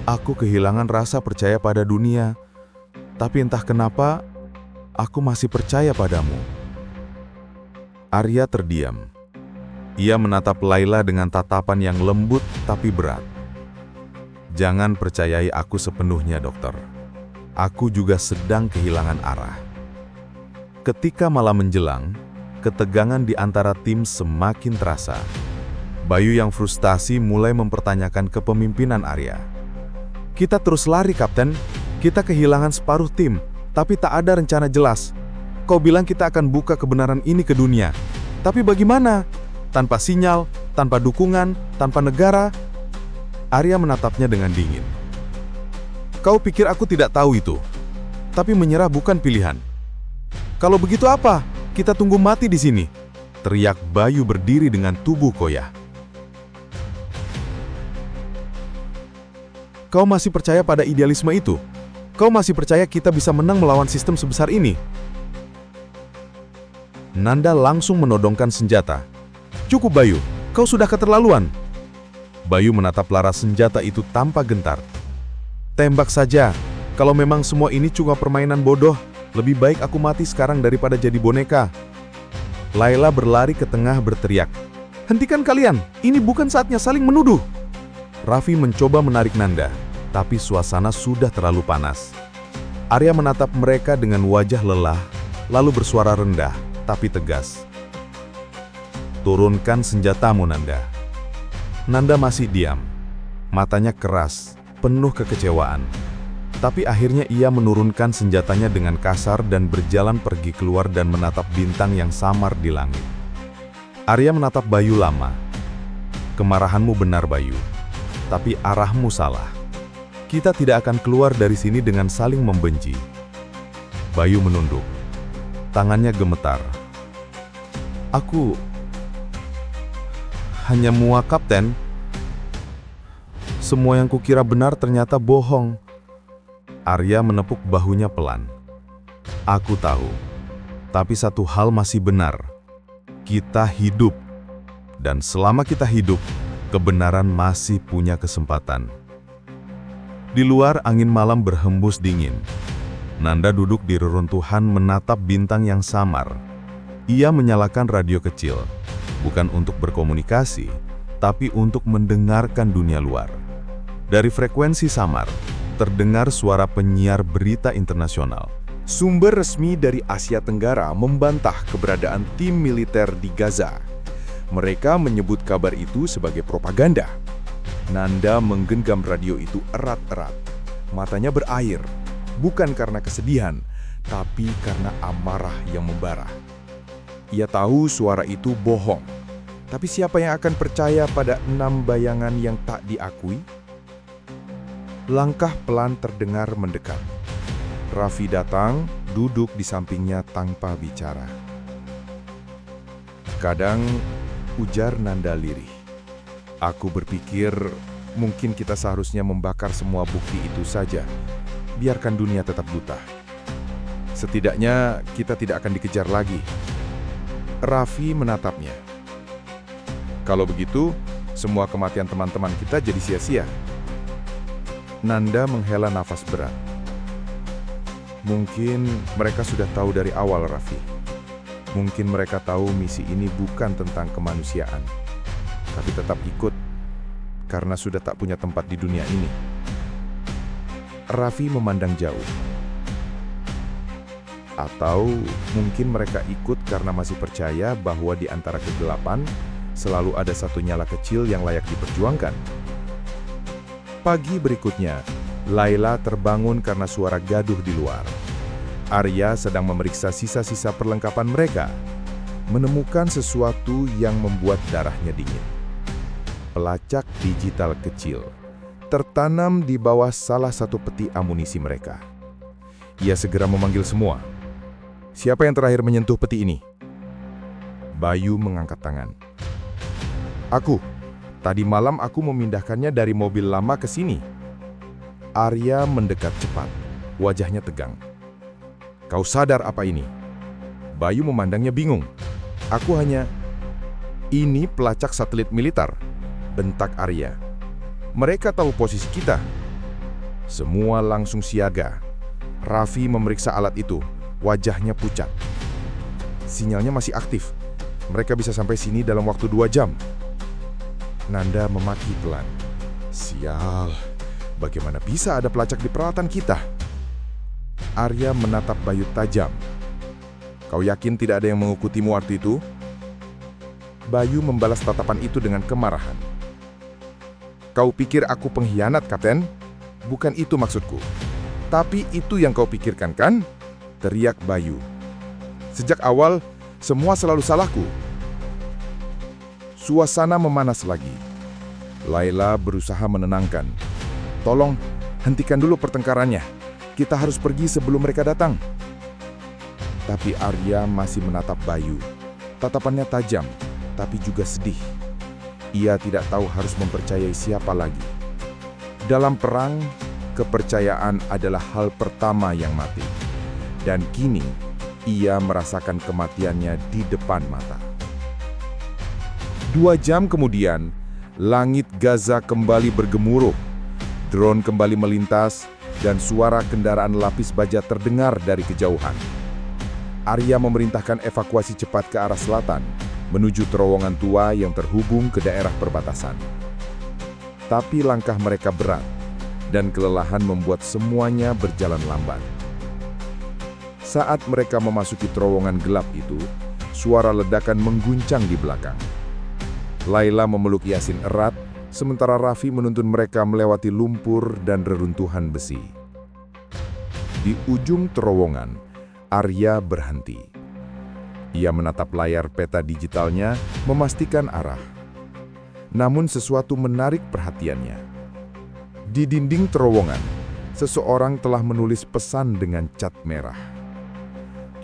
Aku kehilangan rasa percaya pada dunia, tapi entah kenapa, aku masih percaya padamu. Arya terdiam. Ia menatap Laila dengan tatapan yang lembut tapi berat. Jangan percayai aku sepenuhnya, Dokter. Aku juga sedang kehilangan arah. Ketika malam menjelang, ketegangan di antara tim semakin terasa. Bayu yang frustasi mulai mempertanyakan kepemimpinan Arya. Kita terus lari, Kapten. Kita kehilangan separuh tim, tapi tak ada rencana jelas. Kau bilang kita akan buka kebenaran ini ke dunia. Tapi bagaimana? Tanpa sinyal, tanpa dukungan, tanpa negara. Arya menatapnya dengan dingin. Kau pikir aku tidak tahu itu? Tapi menyerah bukan pilihan. Kalau begitu apa? Kita tunggu mati di sini. Teriak Bayu berdiri dengan tubuh koyah. Kau masih percaya pada idealisme itu? Kau masih percaya kita bisa menang melawan sistem sebesar ini? Nanda langsung menodongkan senjata. Cukup, Bayu. Kau sudah keterlaluan. Bayu menatap laras senjata itu tanpa gentar. Tembak saja. Kalau memang semua ini cuma permainan bodoh, lebih baik aku mati sekarang daripada jadi boneka. Laila berlari ke tengah berteriak. Hentikan kalian, ini bukan saatnya saling menuduh. Raffi mencoba menarik Nanda, tapi suasana sudah terlalu panas. Arya menatap mereka dengan wajah lelah, lalu bersuara rendah, tapi tegas. Turunkan senjatamu, Nanda. Nanda masih diam. Matanya keras, penuh kekecewaan. Tapi akhirnya ia menurunkan senjatanya dengan kasar dan berjalan pergi keluar dan menatap bintang yang samar di langit. Arya menatap Bayu lama. Kemarahanmu benar, Bayu. Tapi arahmu salah. Kita tidak akan keluar dari sini dengan saling membenci. Bayu menunduk. Tangannya gemetar. Aku hanya muak, Kapten. Semua yang kukira benar ternyata bohong. Arya menepuk bahunya pelan. Aku tahu. Tapi satu hal masih benar. Kita hidup. Dan selama kita hidup, kebenaran masih punya kesempatan. Di luar angin malam berhembus dingin. Nanda duduk di reruntuhan menatap bintang yang samar. Ia menyalakan radio kecil, bukan untuk berkomunikasi, tapi untuk mendengarkan dunia luar. Dari frekuensi samar, terdengar suara penyiar berita internasional. Sumber resmi dari Asia Tenggara membantah keberadaan tim militer di Gaza. Mereka menyebut kabar itu sebagai propaganda. Nanda menggenggam radio itu erat-erat. Matanya berair. bukan karena kesedihan, tapi karena amarah yang membara. Ia tahu suara itu bohong, tapi siapa yang akan percaya pada 6 bayangan yang tak diakui? Langkah pelan terdengar mendekat. Raffi datang, duduk di sampingnya tanpa bicara. Kadang, ujar Nanda lirih, aku berpikir mungkin kita seharusnya membakar semua bukti itu saja. Biarkan dunia tetap buta. Setidaknya kita tidak akan dikejar lagi. Raffi menatapnya. Kalau begitu, semua kematian teman-teman kita jadi sia-sia. Nanda menghela nafas berat. Mungkin mereka sudah tahu dari awal, Raffi. Mungkin mereka tahu misi ini bukan tentang kemanusiaan, tapi tetap ikut karena sudah tak punya tempat di dunia ini. Raffi memandang jauh. Atau mungkin mereka ikut karena masih percaya bahwa di antara kegelapan selalu ada satu nyala kecil yang layak diperjuangkan. Pagi berikutnya, Laila terbangun karena suara gaduh di luar. Arya sedang memeriksa sisa-sisa perlengkapan mereka, menemukan sesuatu yang membuat darahnya dingin. Pelacak digital kecil tertanam di bawah salah satu peti amunisi mereka. Ia segera memanggil semua. Siapa yang terakhir menyentuh peti ini? Bayu mengangkat tangan. Aku. Tadi malam aku memindahkannya dari mobil lama ke sini. Arya mendekat cepat. Wajahnya tegang. Kau sadar apa ini? Bayu memandangnya bingung. Aku hanya... Ini pelacak satelit militer, bentak Arya. Mereka tahu posisi kita. Semua langsung siaga. Raffi memeriksa alat itu. Wajahnya pucat. Sinyalnya masih aktif. Mereka bisa sampai sini dalam waktu 2 jam. Nanda memaki pelan. Sial, bagaimana bisa ada pelacak di peralatan kita? Arya menatap Bayu tajam. Kau yakin tidak ada yang mengikutimu waktu itu? Bayu membalas tatapan itu dengan kemarahan. Kau pikir aku pengkhianat, Kapten? Bukan itu maksudku. Tapi itu yang kau pikirkan, kan? Teriak Bayu. Sejak awal, semua selalu salahku. Suasana memanas lagi. Laila berusaha menenangkan. Tolong, hentikan dulu pertengkarannya. Kita harus pergi sebelum mereka datang. Tapi Arya masih menatap Bayu. Tatapannya tajam, tapi juga sedih. Ia tidak tahu harus mempercayai siapa lagi. Dalam perang, kepercayaan adalah hal pertama yang mati. Dan kini, ia merasakan kematiannya di depan mata. 2 jam kemudian, langit Gaza kembali bergemuruh. Drone kembali melintas, dan suara kendaraan lapis baja terdengar dari kejauhan. Arya memerintahkan evakuasi cepat ke arah selatan, menuju terowongan tua yang terhubung ke daerah perbatasan. Tapi langkah mereka berat, dan kelelahan membuat semuanya berjalan lambat. Saat mereka memasuki terowongan gelap itu, suara ledakan mengguncang di belakang. Laila memeluk Yasin erat, sementara Raffi menuntun mereka melewati lumpur dan reruntuhan besi. Di ujung terowongan, Arya berhenti. Ia menatap layar peta digitalnya, memastikan arah. Namun sesuatu menarik perhatiannya. Di dinding terowongan, seseorang telah menulis pesan dengan cat merah.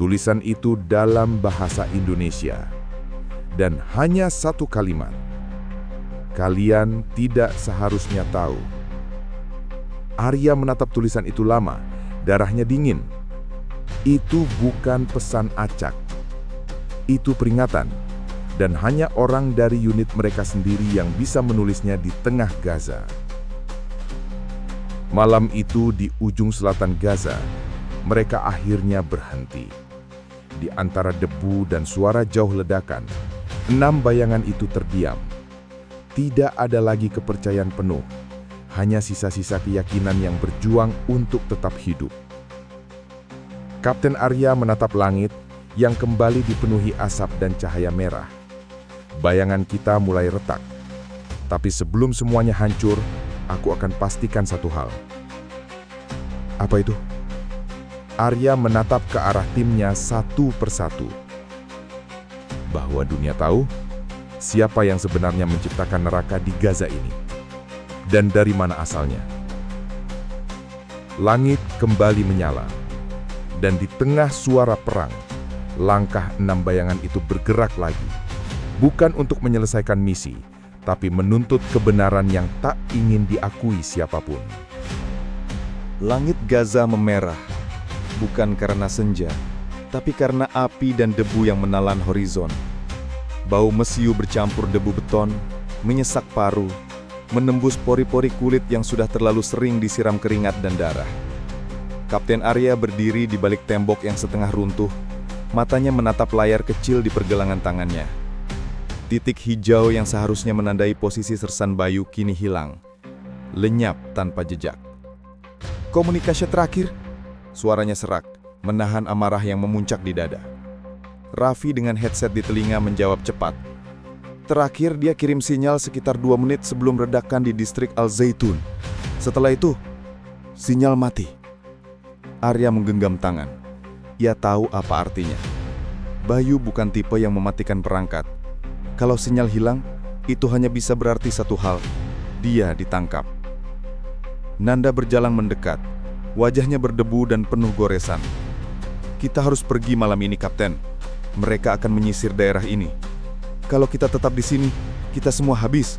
Tulisan itu dalam bahasa Indonesia. Dan hanya satu kalimat. Kalian tidak seharusnya tahu. Arya menatap tulisan itu lama, darahnya dingin. Itu bukan pesan acak. Itu peringatan. Dan hanya orang dari unit mereka sendiri yang bisa menulisnya di tengah Gaza. Malam itu di ujung selatan Gaza, mereka akhirnya berhenti. Di antara debu dan suara jauh ledakan, 6 bayangan itu terdiam. Tidak ada lagi kepercayaan penuh, hanya sisa-sisa keyakinan yang berjuang untuk tetap hidup. Kapten Arya menatap langit yang kembali dipenuhi asap dan cahaya merah. Bayangan kita mulai retak. Tapi sebelum semuanya hancur, aku akan pastikan satu hal. Apa itu? Arya menatap ke arah timnya satu persatu. Bahwa dunia tahu siapa yang sebenarnya menciptakan neraka di Gaza ini. Dan dari mana asalnya. Langit kembali menyala. Dan di tengah suara perang, langkah 6 bayangan itu bergerak lagi. Bukan untuk menyelesaikan misi, tapi menuntut kebenaran yang tak ingin diakui siapapun. Langit Gaza memerah, bukan karena senja, tapi karena api dan debu yang menelan horizon. Bau mesiu bercampur debu beton, menyesak paru, menembus pori-pori kulit yang sudah terlalu sering disiram keringat dan darah. Kapten Arya berdiri di balik tembok yang setengah runtuh, matanya menatap layar kecil di pergelangan tangannya. Titik hijau yang seharusnya menandai posisi sersan Bayu kini hilang, lenyap tanpa jejak. Komunikasi terakhir, suaranya serak, menahan amarah yang memuncak di dada. Raffi dengan headset di telinga menjawab cepat. Terakhir dia kirim sinyal sekitar 2 menit sebelum ledakan di distrik Al-Zaitun. Setelah itu, sinyal mati. Arya menggenggam tangan. Ia tahu apa artinya. Bayu bukan tipe yang mematikan perangkat. Kalau sinyal hilang, itu hanya bisa berarti satu hal. Dia ditangkap. Nanda berjalan mendekat. Wajahnya berdebu dan penuh goresan. Kita harus pergi malam ini, Kapten. Mereka akan menyisir daerah ini. Kalau kita tetap di sini, kita semua habis.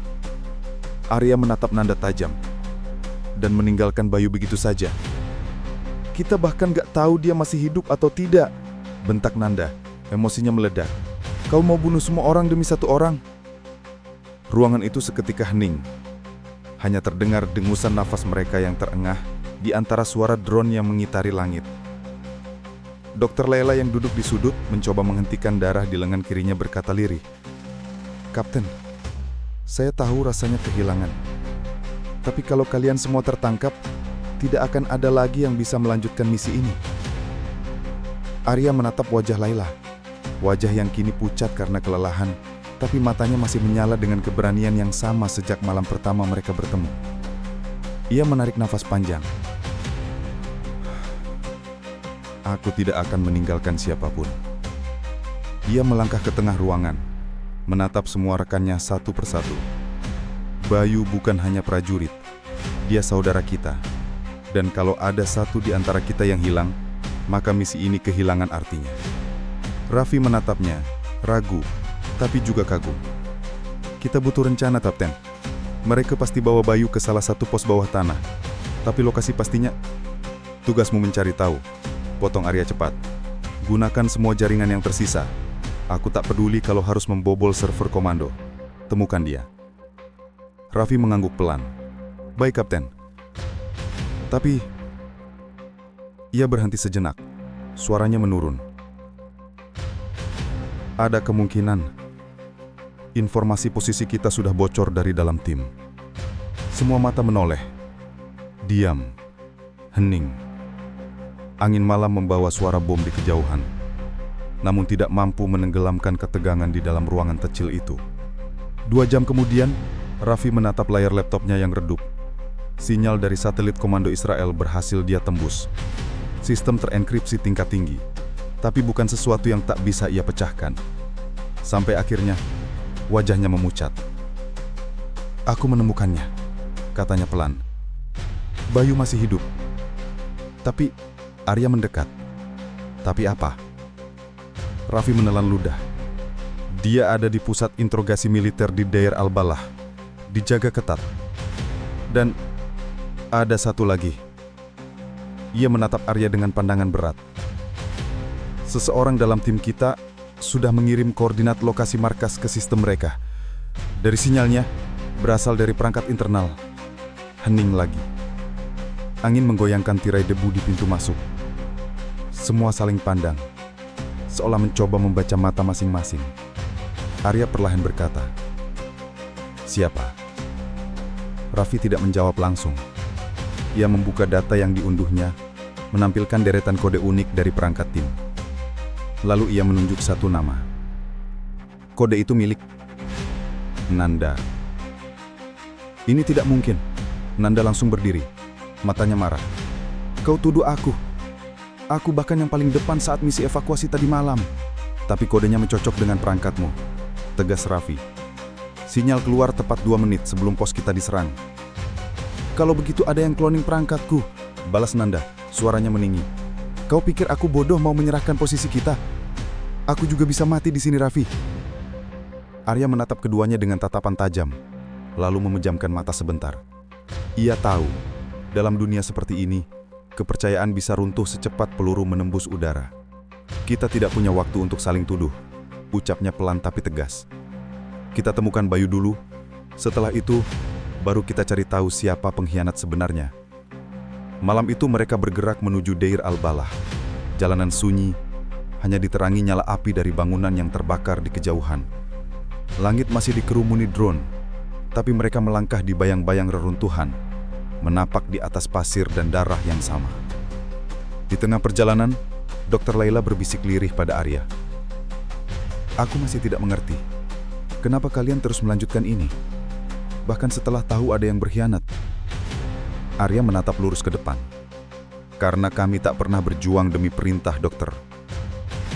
Arya menatap Nanda tajam dan meninggalkan Bayu begitu saja. Kita bahkan gak tahu dia masih hidup atau tidak, bentak Nanda. Emosinya meledak. Kau mau bunuh semua orang demi satu orang? Ruangan itu seketika hening. Hanya terdengar dengusan nafas mereka yang terengah di antara suara drone yang mengitari langit. Dokter Layla yang duduk di sudut mencoba menghentikan darah di lengan kirinya berkata lirih. Kapten, saya tahu rasanya kehilangan. Tapi kalau kalian semua tertangkap, tidak akan ada lagi yang bisa melanjutkan misi ini. Arya menatap wajah Layla. Wajah yang kini pucat karena kelelahan, tapi matanya masih menyala dengan keberanian yang sama sejak malam pertama mereka bertemu. Ia menarik nafas panjang. Aku tidak akan meninggalkan siapapun. Ia melangkah ke tengah ruangan, menatap semua rekannya satu persatu. Bayu bukan hanya prajurit, dia saudara kita. Dan kalau ada satu di antara kita yang hilang, maka misi ini kehilangan artinya. Raffi menatapnya, ragu, tapi juga kagum. Kita butuh rencana, Kapten. Mereka pasti bawa Bayu ke salah satu pos bawah tanah. Tapi lokasi pastinya, tugasmu mencari tahu. Potong Arya cepat. Gunakan semua jaringan yang tersisa. Aku tak peduli kalau harus membobol server komando. Temukan dia. Raffi mengangguk pelan. Baik, Kapten. Tapi, ia berhenti sejenak. Suaranya menurun. Ada kemungkinan informasi posisi kita sudah bocor dari dalam tim. Semua mata menoleh. Diam. Hening. Angin malam membawa suara bom di kejauhan, namun tidak mampu menenggelamkan ketegangan di dalam ruangan kecil itu. 2 jam kemudian, Raffi menatap layar laptopnya yang redup. Sinyal dari satelit komando Israel berhasil dia tembus. Sistem terenkripsi tingkat tinggi, tapi bukan sesuatu yang tak bisa ia pecahkan. Sampai akhirnya, wajahnya memucat. Aku menemukannya, katanya pelan. Bayu masih hidup. Tapi, Arya mendekat. Tapi apa? Raffi menelan ludah. Dia ada di pusat interogasi militer di Deir al-Balah. Dijaga ketat. Dan ada satu lagi. Ia menatap Arya dengan pandangan berat. Seseorang dalam tim kita sudah mengirim koordinat lokasi markas ke sistem mereka. Dari sinyalnya, berasal dari perangkat internal. Hening lagi. Angin menggoyangkan tirai debu di pintu masuk. Semua saling pandang, seolah mencoba membaca mata masing-masing. Arya perlahan berkata, "Siapa?" Raffi tidak menjawab langsung. Ia membuka data yang diunduhnya, menampilkan deretan kode unik dari perangkat tim. Lalu ia menunjuk satu nama. Kode itu milik Nanda. Ini tidak mungkin. Nanda langsung berdiri. Matanya marah. Kau tuduh aku. Aku bahkan yang paling depan saat misi evakuasi tadi malam. Tapi kodenya mencocok dengan perangkatmu, tegas Raffi. Sinyal keluar tepat 2 menit sebelum pos kita diserang. Kalau begitu ada yang cloning perangkatku, balas Nanda, suaranya meninggi. Kau pikir aku bodoh mau menyerahkan posisi kita? Aku juga bisa mati di sini, Raffi. Arya menatap keduanya dengan tatapan tajam, lalu memejamkan mata sebentar. Ia tahu, dalam dunia seperti ini, kepercayaan bisa runtuh secepat peluru menembus udara. Kita tidak punya waktu untuk saling tuduh, ucapnya pelan tapi tegas. Kita temukan Bayu dulu, setelah itu, baru kita cari tahu siapa pengkhianat sebenarnya. Malam itu mereka bergerak menuju Deir al-Balah. Jalanan sunyi, hanya diterangi nyala api dari bangunan yang terbakar di kejauhan. Langit masih dikerumuni drone, tapi mereka melangkah di bayang-bayang reruntuhan, menapak di atas pasir dan darah yang sama. Di tengah perjalanan, Dr. Laila berbisik lirih pada Arya. Aku masih tidak mengerti, kenapa kalian terus melanjutkan ini? Bahkan setelah tahu ada yang berkhianat. Arya menatap lurus ke depan. Karena kami tak pernah berjuang demi perintah dokter.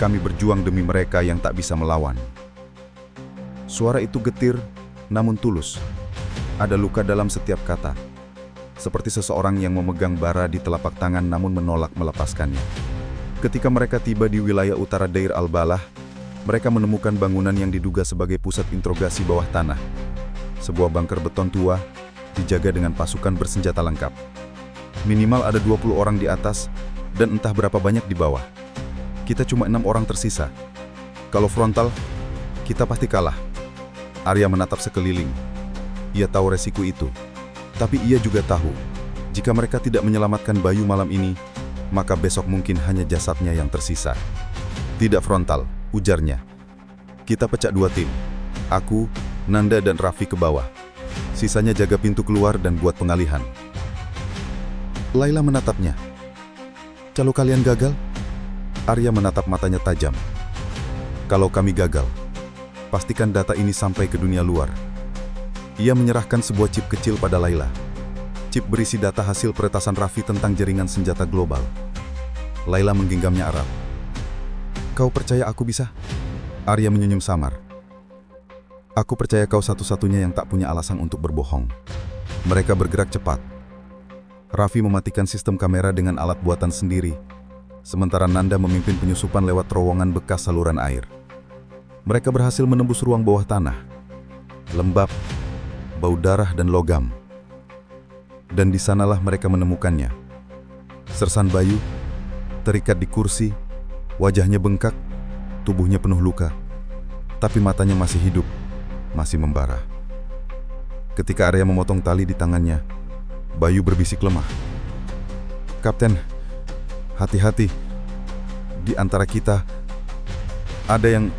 Kami berjuang demi mereka yang tak bisa melawan. Suara itu getir, namun tulus. Ada luka dalam setiap kata. Seperti seseorang yang memegang bara di telapak tangan namun menolak melepaskannya. Ketika mereka tiba di wilayah utara Deir al-Balah, mereka menemukan bangunan yang diduga sebagai pusat interogasi bawah tanah. Sebuah bunker beton tua, dijaga dengan pasukan bersenjata lengkap. Minimal ada 20 orang di atas, dan entah berapa banyak di bawah. Kita cuma 6 orang tersisa. Kalau frontal, kita pasti kalah. Arya menatap sekeliling. Ia tahu resiko itu. Tapi ia juga tahu, jika mereka tidak menyelamatkan Bayu malam ini, maka besok mungkin hanya jasadnya yang tersisa. Tidak frontal, ujarnya. Kita pecah 2 tim. Aku, Nanda dan Raffi ke bawah. Sisanya jaga pintu keluar dan buat pengalihan. Laila menatapnya. Kalau kalian gagal? Arya menatap matanya tajam. Kalau kami gagal, pastikan data ini sampai ke dunia luar. Ia menyerahkan sebuah chip kecil pada Laila. Chip berisi data hasil peretasan Raffi tentang jaringan senjata global. Laila menggenggamnya erat. Kau percaya aku bisa? Arya menyenyum samar. Aku percaya kau satu-satunya yang tak punya alasan untuk berbohong. Mereka bergerak cepat. Raffi mematikan sistem kamera dengan alat buatan sendiri, sementara Nanda memimpin penyusupan lewat terowongan bekas saluran air. Mereka berhasil menembus ruang bawah tanah. Lembab, bau darah dan logam. Dan di sanalah mereka menemukannya. Sersan Bayu, terikat di kursi, wajahnya bengkak, tubuhnya penuh luka, tapi matanya masih hidup, masih membara. Ketika Arya memotong tali di tangannya, Bayu berbisik lemah. Kapten, hati-hati. Di antara kita, ada yang...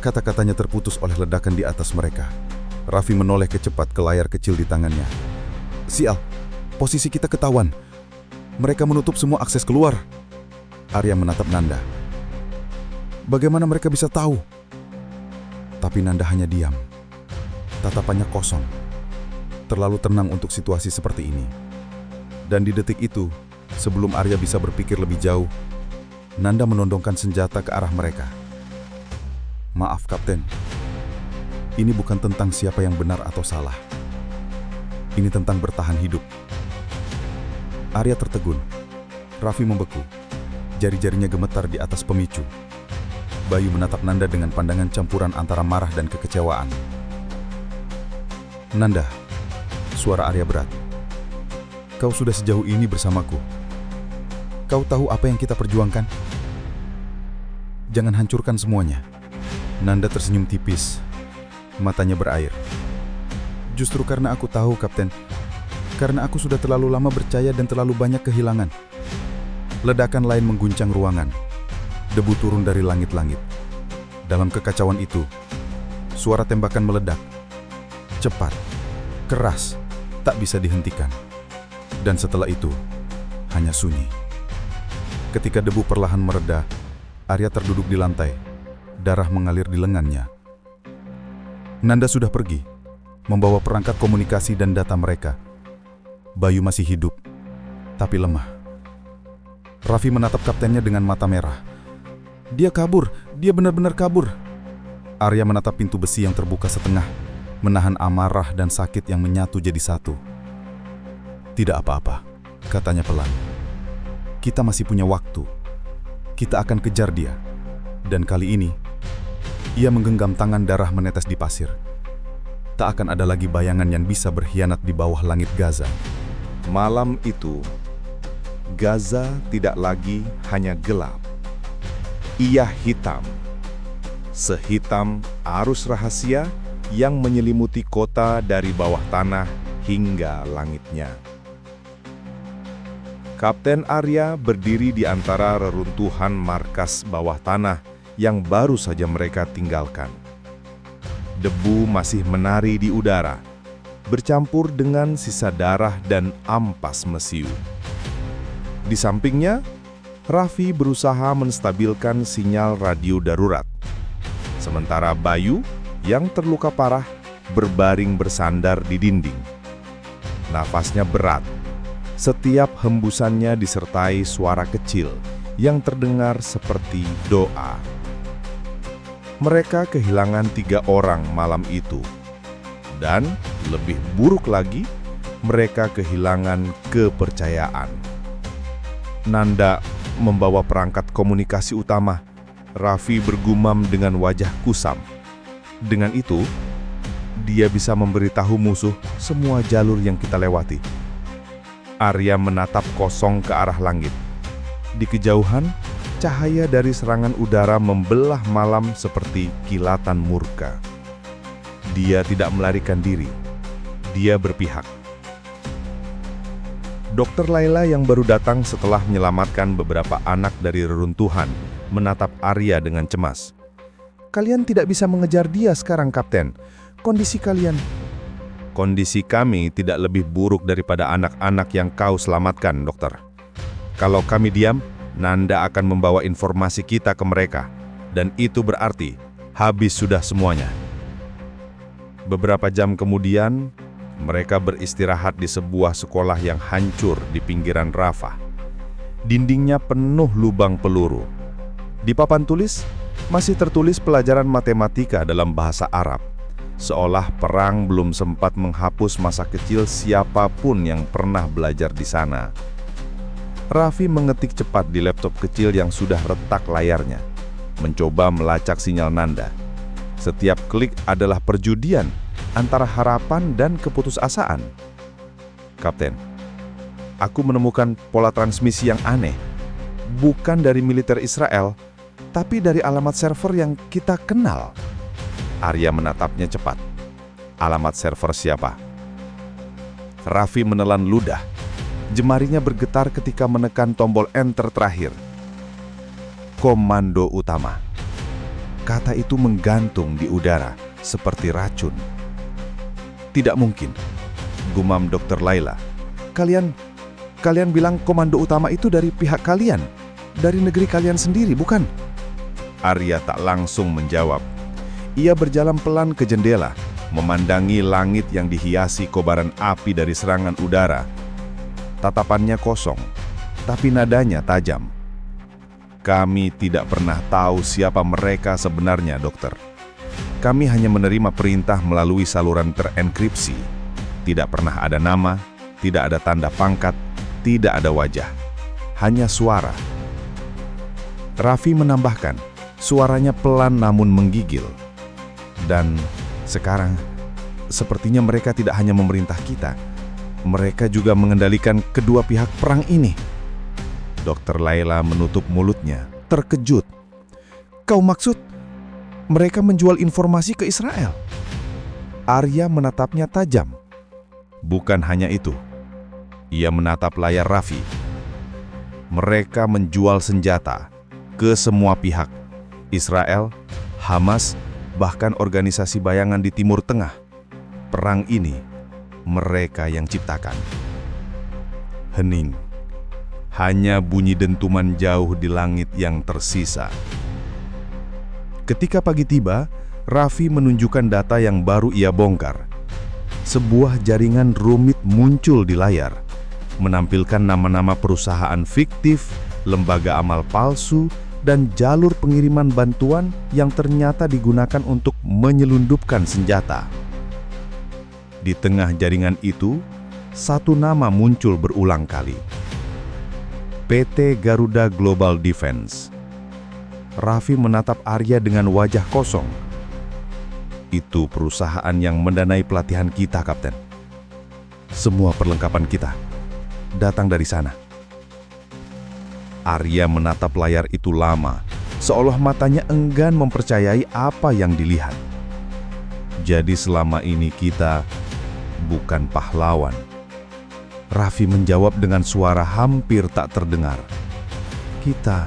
Kata-katanya terputus oleh ledakan di atas mereka. Raffi menoleh kecepat ke layar kecil di tangannya. Sial, posisi kita ketahuan. Mereka menutup semua akses keluar. Arya menatap Nanda. Bagaimana mereka bisa tahu? Tapi Nanda hanya diam. Tatapannya kosong. Terlalu tenang untuk situasi seperti ini. Dan di detik itu, sebelum Arya bisa berpikir lebih jauh, Nanda menodongkan senjata ke arah mereka. Maaf, Kapten. Ini bukan tentang siapa yang benar atau salah. Ini tentang bertahan hidup. Arya tertegun. Raffi membeku. Jari-jarinya gemetar di atas pemicu. Bayu menatap Nanda dengan pandangan campuran antara marah dan kekecewaan. Nanda, suara Arya berat. Kau sudah sejauh ini bersamaku. Kau tahu apa yang kita perjuangkan? Jangan hancurkan semuanya. Nanda tersenyum tipis. Matanya berair. Justru karena aku tahu, Kapten. Karena aku sudah terlalu lama percaya dan terlalu banyak kehilangan. Ledakan lain mengguncang ruangan. Debu turun dari langit-langit. Dalam kekacauan itu, suara tembakan meledak. Cepat, keras, tak bisa dihentikan. Dan setelah itu, hanya sunyi. Ketika debu perlahan mereda, Arya terduduk di lantai. Darah mengalir di lengannya. Nanda sudah pergi, membawa perangkat komunikasi dan data mereka. Bayu masih hidup, tapi lemah. Raffi menatap kaptennya dengan mata merah. Dia kabur, dia benar-benar kabur. Arya menatap pintu besi yang terbuka setengah, menahan amarah dan sakit yang menyatu jadi satu. Tidak apa-apa, katanya pelan. Kita masih punya waktu. Kita akan kejar dia. Dan kali ini, ia menggenggam tangan, darah menetes di pasir. Tak akan ada lagi bayangan yang bisa berkhianat di bawah langit Gaza. Malam itu, Gaza tidak lagi hanya gelap. Ia hitam. Sehitam arus rahasia yang menyelimuti kota dari bawah tanah hingga langitnya. Kapten Arya berdiri di antara reruntuhan markas bawah tanah yang baru saja mereka tinggalkan. Debu masih menari di udara, bercampur dengan sisa darah dan ampas mesiu. Di sampingnya, Raffi berusaha menstabilkan sinyal radio darurat. Sementara Bayu, yang terluka parah, berbaring bersandar di dinding. Nafasnya berat. Setiap hembusannya disertai suara kecil yang terdengar seperti doa. Mereka kehilangan 3 orang malam itu. Dan lebih buruk lagi, mereka kehilangan kepercayaan. Nanda membawa perangkat komunikasi utama. Raffi bergumam dengan wajah kusam. Dengan itu, dia bisa memberitahu musuh semua jalur yang kita lewati. Arya menatap kosong ke arah langit. Di kejauhan, cahaya dari serangan udara membelah malam seperti kilatan murka. Dia tidak melarikan diri. Dia berpihak. Dokter Laila yang baru datang setelah menyelamatkan beberapa anak dari reruntuhan menatap Arya dengan cemas. Kalian tidak bisa mengejar dia sekarang, Kapten. Kondisi kami tidak lebih buruk daripada anak-anak yang kau selamatkan, dokter. Kalau kami diam, Nanda akan membawa informasi kita ke mereka. Dan itu berarti habis sudah semuanya. Beberapa jam kemudian, mereka beristirahat di sebuah sekolah yang hancur di pinggiran Rafah. Dindingnya penuh lubang peluru. Di papan tulis, masih tertulis pelajaran matematika dalam bahasa Arab. Seolah perang belum sempat menghapus masa kecil siapapun yang pernah belajar di sana. Raffi mengetik cepat di laptop kecil yang sudah retak layarnya, mencoba melacak sinyal Nanda. Setiap klik adalah perjudian antara harapan dan keputusasaan. Kapten, aku menemukan pola transmisi yang aneh. Bukan dari militer Israel, tapi dari alamat server yang kita kenal. Arya menatapnya cepat. Alamat server siapa? Raffi menelan ludah. Jemarinya bergetar ketika menekan tombol enter terakhir. Komando utama. Kata itu menggantung di udara seperti racun. Tidak mungkin, gumam Dr. Laila. Kalian bilang komando utama itu dari pihak kalian, dari negeri kalian sendiri, bukan? Arya tak langsung menjawab. Ia berjalan pelan ke jendela, memandangi langit yang dihiasi kobaran api dari serangan udara. Tatapannya kosong, tapi nadanya tajam. Kami tidak pernah tahu siapa mereka sebenarnya, dokter. Kami hanya menerima perintah melalui saluran terenkripsi. Tidak pernah ada nama, tidak ada tanda pangkat, tidak ada wajah. Hanya suara. Raffi menambahkan, suaranya pelan namun menggigil. Dan sekarang, sepertinya mereka tidak hanya memerintah kita. Mereka juga mengendalikan kedua pihak perang ini. Dr. Laila menutup mulutnya, terkejut. Kau maksud mereka menjual informasi ke Israel? Arya menatapnya tajam. Bukan hanya itu. Ia menatap layar Raffi. Mereka menjual senjata ke semua pihak. Israel, Hamas, bahkan organisasi bayangan di Timur Tengah. Perang ini, mereka yang ciptakan. Hening. Hanya bunyi dentuman jauh di langit yang tersisa. Ketika pagi tiba, Raffi menunjukkan data yang baru ia bongkar. Sebuah jaringan rumit muncul di layar, menampilkan nama-nama perusahaan fiktif, lembaga amal palsu, dan jalur pengiriman bantuan yang ternyata digunakan untuk menyelundupkan senjata. Di tengah jaringan itu, satu nama muncul berulang kali. PT Garuda Global Defense. Raffi menatap Arya dengan wajah kosong. Itu perusahaan yang mendanai pelatihan kita, Kapten. Semua perlengkapan kita datang dari sana. Arya menatap layar itu lama, seolah matanya enggan mempercayai apa yang dilihat. Jadi selama ini kita bukan pahlawan. Raffi menjawab dengan suara hampir tak terdengar. Kita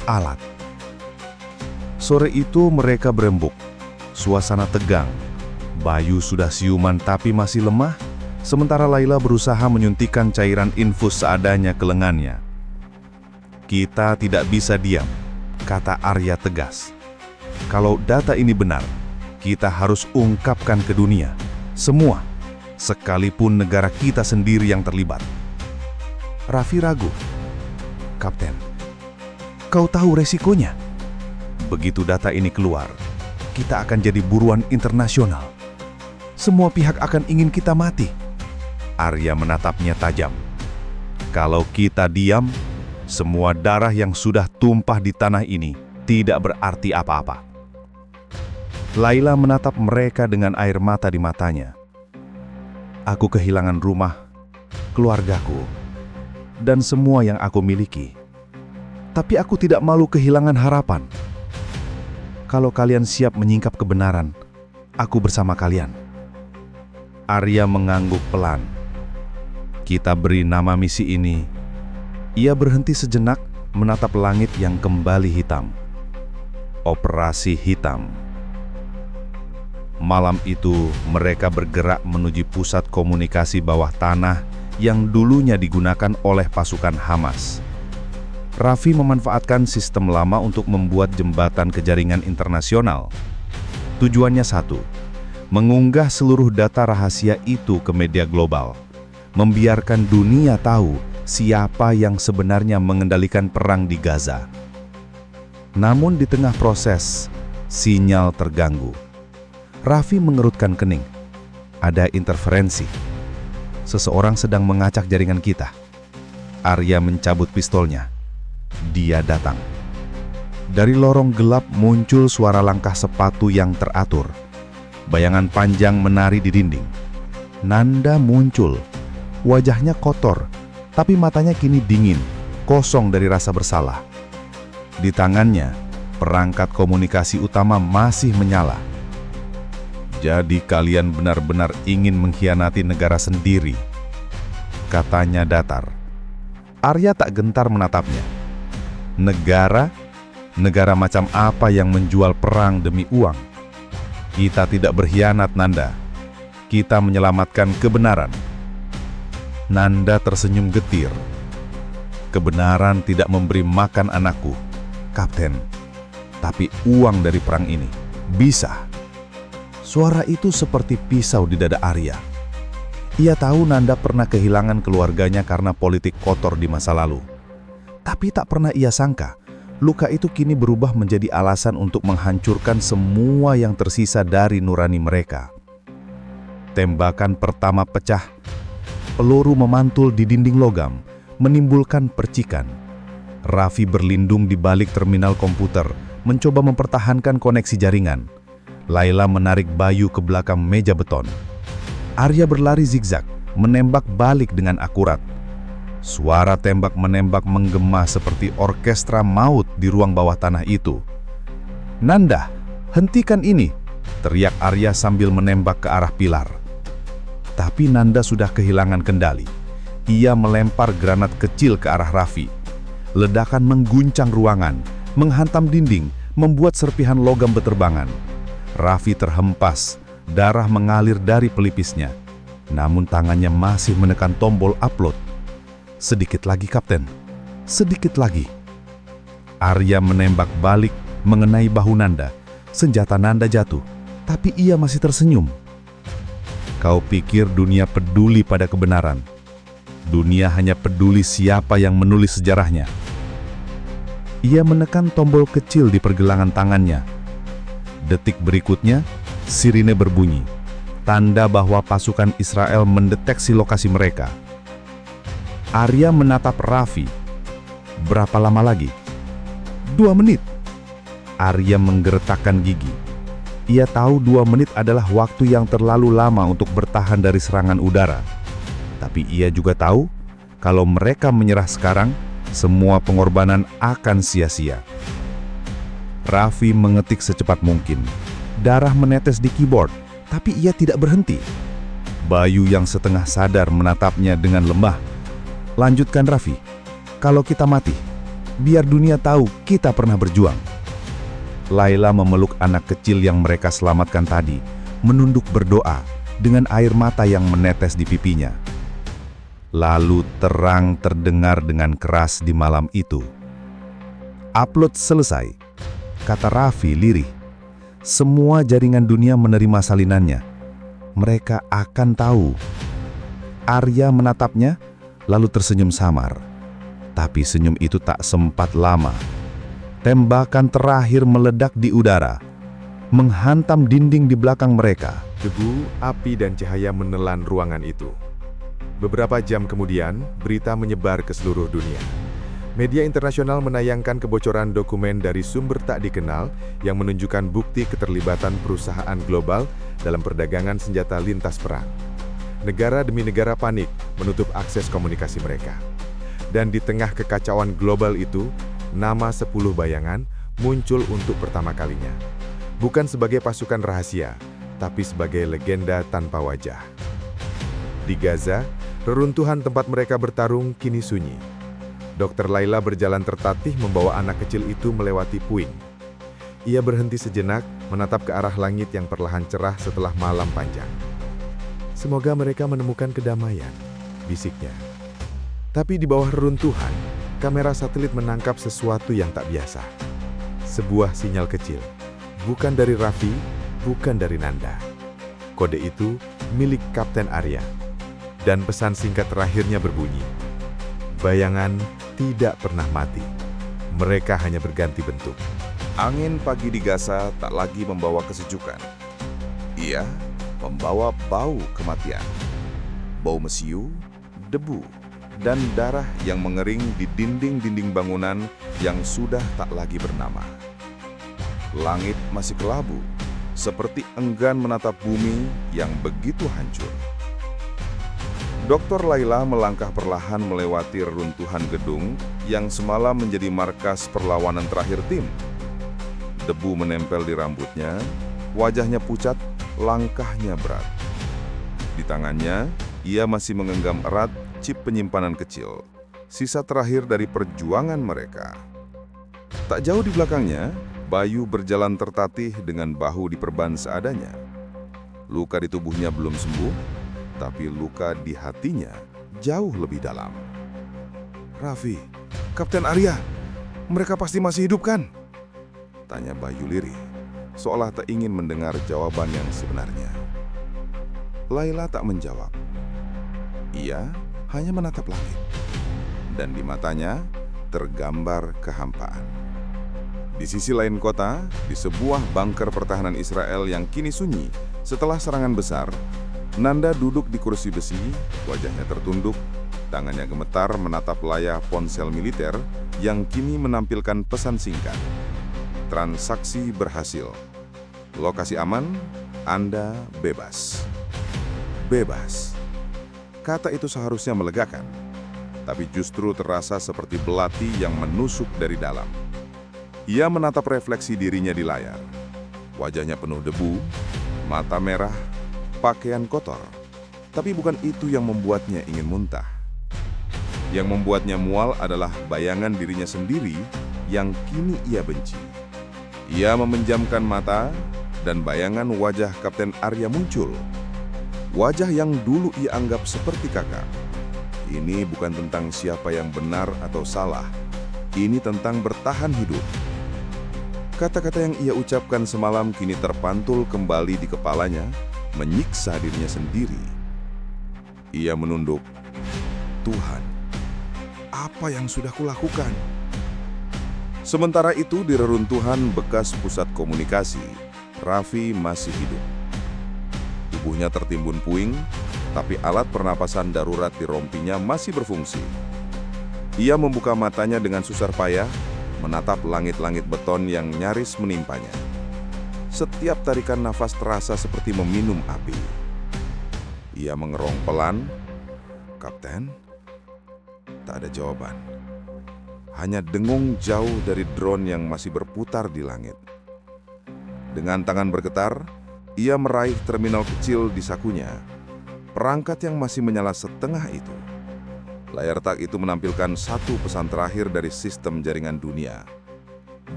alat. Sore itu mereka berembuk. Suasana tegang. Bayu sudah siuman tapi masih lemah, sementara Laila berusaha menyuntikkan cairan infus seadanya ke lengannya. Kita tidak bisa diam, kata Arya tegas. Kalau data ini benar, kita harus ungkapkan ke dunia. Semua, sekalipun negara kita sendiri yang terlibat. Raffi ragu. Kapten, kau tahu resikonya? Begitu data ini keluar, kita akan jadi buruan internasional. Semua pihak akan ingin kita mati. Arya menatapnya tajam. Kalau kita diam, semua darah yang sudah tumpah di tanah ini tidak berarti apa-apa. Laila menatap mereka dengan air mata di matanya. Aku kehilangan rumah, keluargaku, dan semua yang aku miliki. Tapi aku tidak malu kehilangan harapan. Kalau kalian siap menyingkap kebenaran, aku bersama kalian. Arya mengangguk pelan. Kita beri nama misi ini. Ia berhenti sejenak menatap langit yang kembali hitam. Operasi Hitam. Malam itu mereka bergerak menuju pusat komunikasi bawah tanah yang dulunya digunakan oleh pasukan Hamas. Raffi memanfaatkan sistem lama untuk membuat jembatan ke jaringan internasional. Tujuannya satu, mengunggah seluruh data rahasia itu ke media global, membiarkan dunia tahu siapa yang sebenarnya mengendalikan perang di Gaza. Namun di tengah proses, sinyal terganggu. Raffi mengerutkan kening. Ada interferensi. Seseorang sedang mengacak jaringan kita. Arya mencabut pistolnya. Dia datang. Dari lorong gelap muncul suara langkah sepatu yang teratur. Bayangan panjang menari di dinding. Nanda muncul. Wajahnya kotor, tapi matanya kini dingin, kosong dari rasa bersalah. Di tangannya, perangkat komunikasi utama masih menyala. Jadi kalian benar-benar ingin mengkhianati negara sendiri, katanya datar. Arya tak gentar menatapnya. Negara macam apa yang menjual perang demi uang? Kita tidak berkhianat, Nanda. Kita menyelamatkan kebenaran. Nanda tersenyum getir. Kebenaran tidak memberi makan anakku, Kapten. Tapi uang dari perang ini bisa. Suara itu seperti pisau di dada Arya. Ia tahu Nanda pernah kehilangan keluarganya karena politik kotor di masa lalu. Tapi tak pernah ia sangka, luka itu kini berubah menjadi alasan untuk menghancurkan semua yang tersisa dari nurani mereka. Tembakan pertama pecah. Peluru memantul di dinding logam, menimbulkan percikan. Raffi berlindung di balik terminal komputer, mencoba mempertahankan koneksi jaringan. Laila menarik Bayu ke belakang meja beton. Arya berlari zigzag, menembak balik dengan akurat. Suara tembak menembak menggema seperti orkestra maut di ruang bawah tanah itu. "Nanda, hentikan ini!" teriak Arya sambil menembak ke arah pilar. Tapi Nanda sudah kehilangan kendali. Ia melempar granat kecil ke arah Raffi. Ledakan mengguncang ruangan, menghantam dinding, membuat serpihan logam beterbangan. Raffi terhempas, darah mengalir dari pelipisnya. Namun tangannya masih menekan tombol upload. Sedikit lagi, Kapten. Sedikit lagi. Arya menembak balik mengenai bahu Nanda. Senjata Nanda jatuh, tapi ia masih tersenyum. Kau pikir dunia peduli pada kebenaran? Dunia hanya peduli siapa yang menulis sejarahnya. Ia menekan tombol kecil di pergelangan tangannya. Detik berikutnya, sirine berbunyi, tanda bahwa pasukan Israel mendeteksi lokasi mereka. Arya menatap Raffi. Berapa lama lagi? 2 menit. Arya menggeretakkan gigi. Ia tahu 2 menit adalah waktu yang terlalu lama untuk bertahan dari serangan udara. Tapi ia juga tahu, kalau mereka menyerah sekarang, semua pengorbanan akan sia-sia. Raffi mengetik secepat mungkin. Darah menetes di keyboard, tapi ia tidak berhenti. Bayu yang setengah sadar menatapnya dengan lemah. Lanjutkan Raffi, kalau kita mati, biar dunia tahu kita pernah berjuang. Laila memeluk anak kecil yang mereka selamatkan tadi, menunduk berdoa dengan air mata yang menetes di pipinya. Lalu terang terdengar dengan keras di malam itu. Upload selesai, kata Raffi lirih. Semua jaringan dunia menerima salinannya. Mereka akan tahu. Arya menatapnya, lalu tersenyum samar. Tapi senyum itu tak sempat lama. Tembakan terakhir meledak di udara, menghantam dinding di belakang mereka. Debu, api, dan cahaya menelan ruangan itu. Beberapa jam kemudian, berita menyebar ke seluruh dunia. Media internasional menayangkan kebocoran dokumen dari sumber tak dikenal yang menunjukkan bukti keterlibatan perusahaan global dalam perdagangan senjata lintas perang. Negara demi negara panik menutup akses komunikasi mereka. Dan di tengah kekacauan global itu, nama 10 bayangan muncul untuk pertama kalinya. Bukan sebagai pasukan rahasia, tapi sebagai legenda tanpa wajah. Di Gaza, reruntuhan tempat mereka bertarung kini sunyi. Dr. Laila berjalan tertatih membawa anak kecil itu melewati puing. Ia berhenti sejenak, menatap ke arah langit yang perlahan cerah setelah malam panjang. Semoga mereka menemukan kedamaian, bisiknya. Tapi di bawah reruntuhan, kamera satelit menangkap sesuatu yang tak biasa. Sebuah sinyal kecil, bukan dari Raffi, bukan dari Nanda. Kode itu milik Kapten Arya. Dan pesan singkat terakhirnya berbunyi, bayangan tidak pernah mati. Mereka hanya berganti bentuk. Angin pagi di Gaza tak lagi membawa kesejukan. Ia membawa bau kematian. Bau mesiu, debu, dan darah yang mengering di dinding-dinding bangunan yang sudah tak lagi bernama. Langit masih kelabu, seperti enggan menatap bumi yang begitu hancur. Dr. Laila melangkah perlahan melewati reruntuhan gedung yang semalam menjadi markas perlawanan terakhir tim. Debu menempel di rambutnya, wajahnya pucat, langkahnya berat. Di tangannya, ia masih menggenggam erat chip penyimpanan kecil, sisa terakhir dari perjuangan mereka. Tak jauh di belakangnya, Bayu berjalan tertatih dengan bahu diperban seadanya. Luka di tubuhnya belum sembuh, tapi luka di hatinya jauh lebih dalam. Raffi, Kapten Arya, mereka pasti masih hidup kan? Tanya Bayu lirih, seolah tak ingin mendengar jawaban yang sebenarnya. Laila tak menjawab. Ia hanya menatap langit, dan di matanya tergambar kehampaan. Di sisi lain kota, di sebuah bunker pertahanan Israel yang kini sunyi setelah serangan besar, Nanda duduk di kursi besi, wajahnya tertunduk, tangannya gemetar menatap layar ponsel militer yang kini menampilkan pesan singkat. Transaksi berhasil. Lokasi aman, Anda bebas. Bebas. Kata itu seharusnya melegakan, tapi justru terasa seperti belati yang menusuk dari dalam. Ia menatap refleksi dirinya di layar. Wajahnya penuh debu, mata merah, pakaian kotor. Tapi bukan itu yang membuatnya ingin muntah. Yang membuatnya mual adalah bayangan dirinya sendiri yang kini ia benci. Ia memejamkan mata dan bayangan wajah Kapten Arya muncul. Wajah yang dulu ia anggap seperti kakak. Ini bukan tentang siapa yang benar atau salah. Ini tentang bertahan hidup. Kata-kata yang ia ucapkan semalam kini terpantul kembali di kepalanya, menyiksa dirinya sendiri. Ia menunduk. Tuhan, apa yang sudah kulakukan? Sementara itu di reruntuhan bekas pusat komunikasi, Raffi masih hidup. Tubuhnya tertimbun puing, tapi alat pernapasan darurat di rompinya masih berfungsi. Ia membuka matanya dengan susah payah, menatap langit-langit beton yang nyaris menimpanya. Setiap tarikan nafas terasa seperti meminum api. Ia mengerong pelan, "Kapten?" Tak ada jawaban. Hanya dengung jauh dari drone yang masih berputar di langit. Dengan tangan bergetar, ia meraih terminal kecil di sakunya. Perangkat yang masih menyala setengah itu. Layar tak itu menampilkan satu pesan terakhir dari sistem jaringan dunia.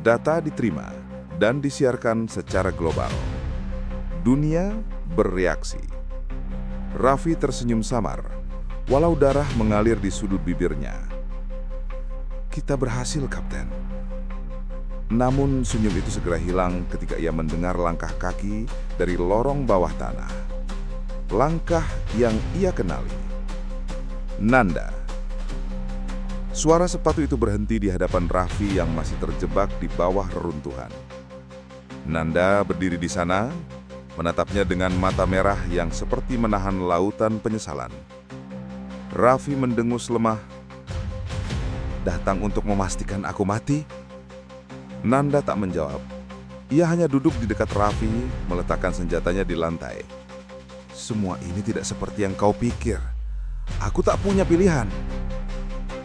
Data diterima dan disiarkan secara global. Dunia bereaksi. Raffi tersenyum samar, walau darah mengalir di sudut bibirnya. "Kita berhasil, Kapten." Namun senyum itu segera hilang ketika ia mendengar langkah kaki dari lorong bawah tanah. Langkah yang ia kenali. Nanda. Suara sepatu itu berhenti di hadapan Raffi yang masih terjebak di bawah reruntuhan. Nanda berdiri di sana, menatapnya dengan mata merah yang seperti menahan lautan penyesalan. Raffi mendengus lemah. "Datang untuk memastikan aku mati?" Nanda tak menjawab. Ia hanya duduk di dekat Raffi, meletakkan senjatanya di lantai. "Semua ini tidak seperti yang kau pikir. Aku tak punya pilihan."